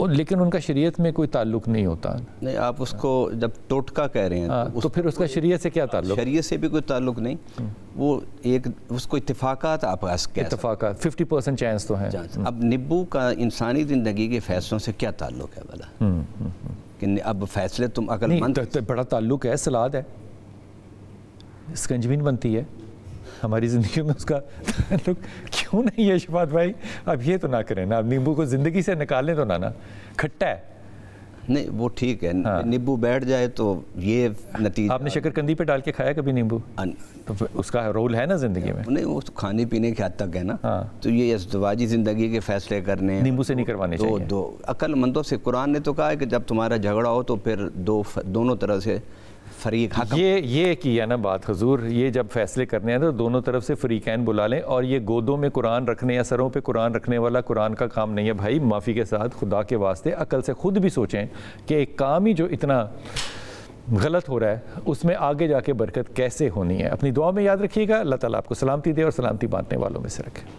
لیکن ان کا شریعت میں کوئی تعلق نہیں ہوتا. نہیں آپ اس کو جب ٹوٹکا کہہ رہے ہیں تو پھر اس کا شریعت سے کیا تعلق؟ شریعت سے بھی کوئی تعلق نہیں، وہ ایک اس کو اتفاقات آپ اتفاقات 50% چانس تو ہیں. اب نیبو کا انسانی زندگی کے فیصلوں سے کیا تعلق ہے بھلا؟ کہ اب فیصلے تم عقل مند. بڑا تعلق ہے. سلاد ہے، سکنجبین بنتی ہے، ہماری زندگی میں اس کا تعلق کیوں نہیں ہے شفاعت بھائی؟ اب یہ تو نہ کریں نا، اب نیمبو کو زندگی سے نکالیں تو نہ کھٹا ہے. نہیں وہ ٹھیک ہے، نیبو بیٹھ جائے تو یہ نتیجہ. آپ نے شکر کندی پہ ڈال کے کھایا کبھی نیمبو؟ تو اس کا رول ہے نا زندگی میں. نہیں وہ کھانے پینے کے حد تک ہے نا. تو یہ ازدواجی زندگی کے فیصلے کرنے نیمبو سے نہیں کروانے چاہیے. دو عقل مندوں سے. قرآن نے تو کہا ہے کہ جب تمہارا جھگڑا ہو تو پھر دونوں طرف سے فریق حق. یہ کیا نا بات حضور، یہ جب فیصلے کرنے ہیں تو دونوں طرف سے فریقین بلا لیں. اور یہ گودوں میں قرآن رکھنے یا سروں پہ قرآن رکھنے والا قرآن کا کام نہیں ہے بھائی. معافی کے ساتھ خدا کے واسطے عقل سے خود بھی سوچیں کہ ایک کام ہی جو اتنا غلط ہو رہا ہے اس میں آگے جا کے برکت کیسے ہونی ہے. اپنی دعا میں یاد رکھیے گا. اللہ تعالیٰ آپ کو سلامتی دے اور سلامتی بانٹنے والوں میں سے رکھے.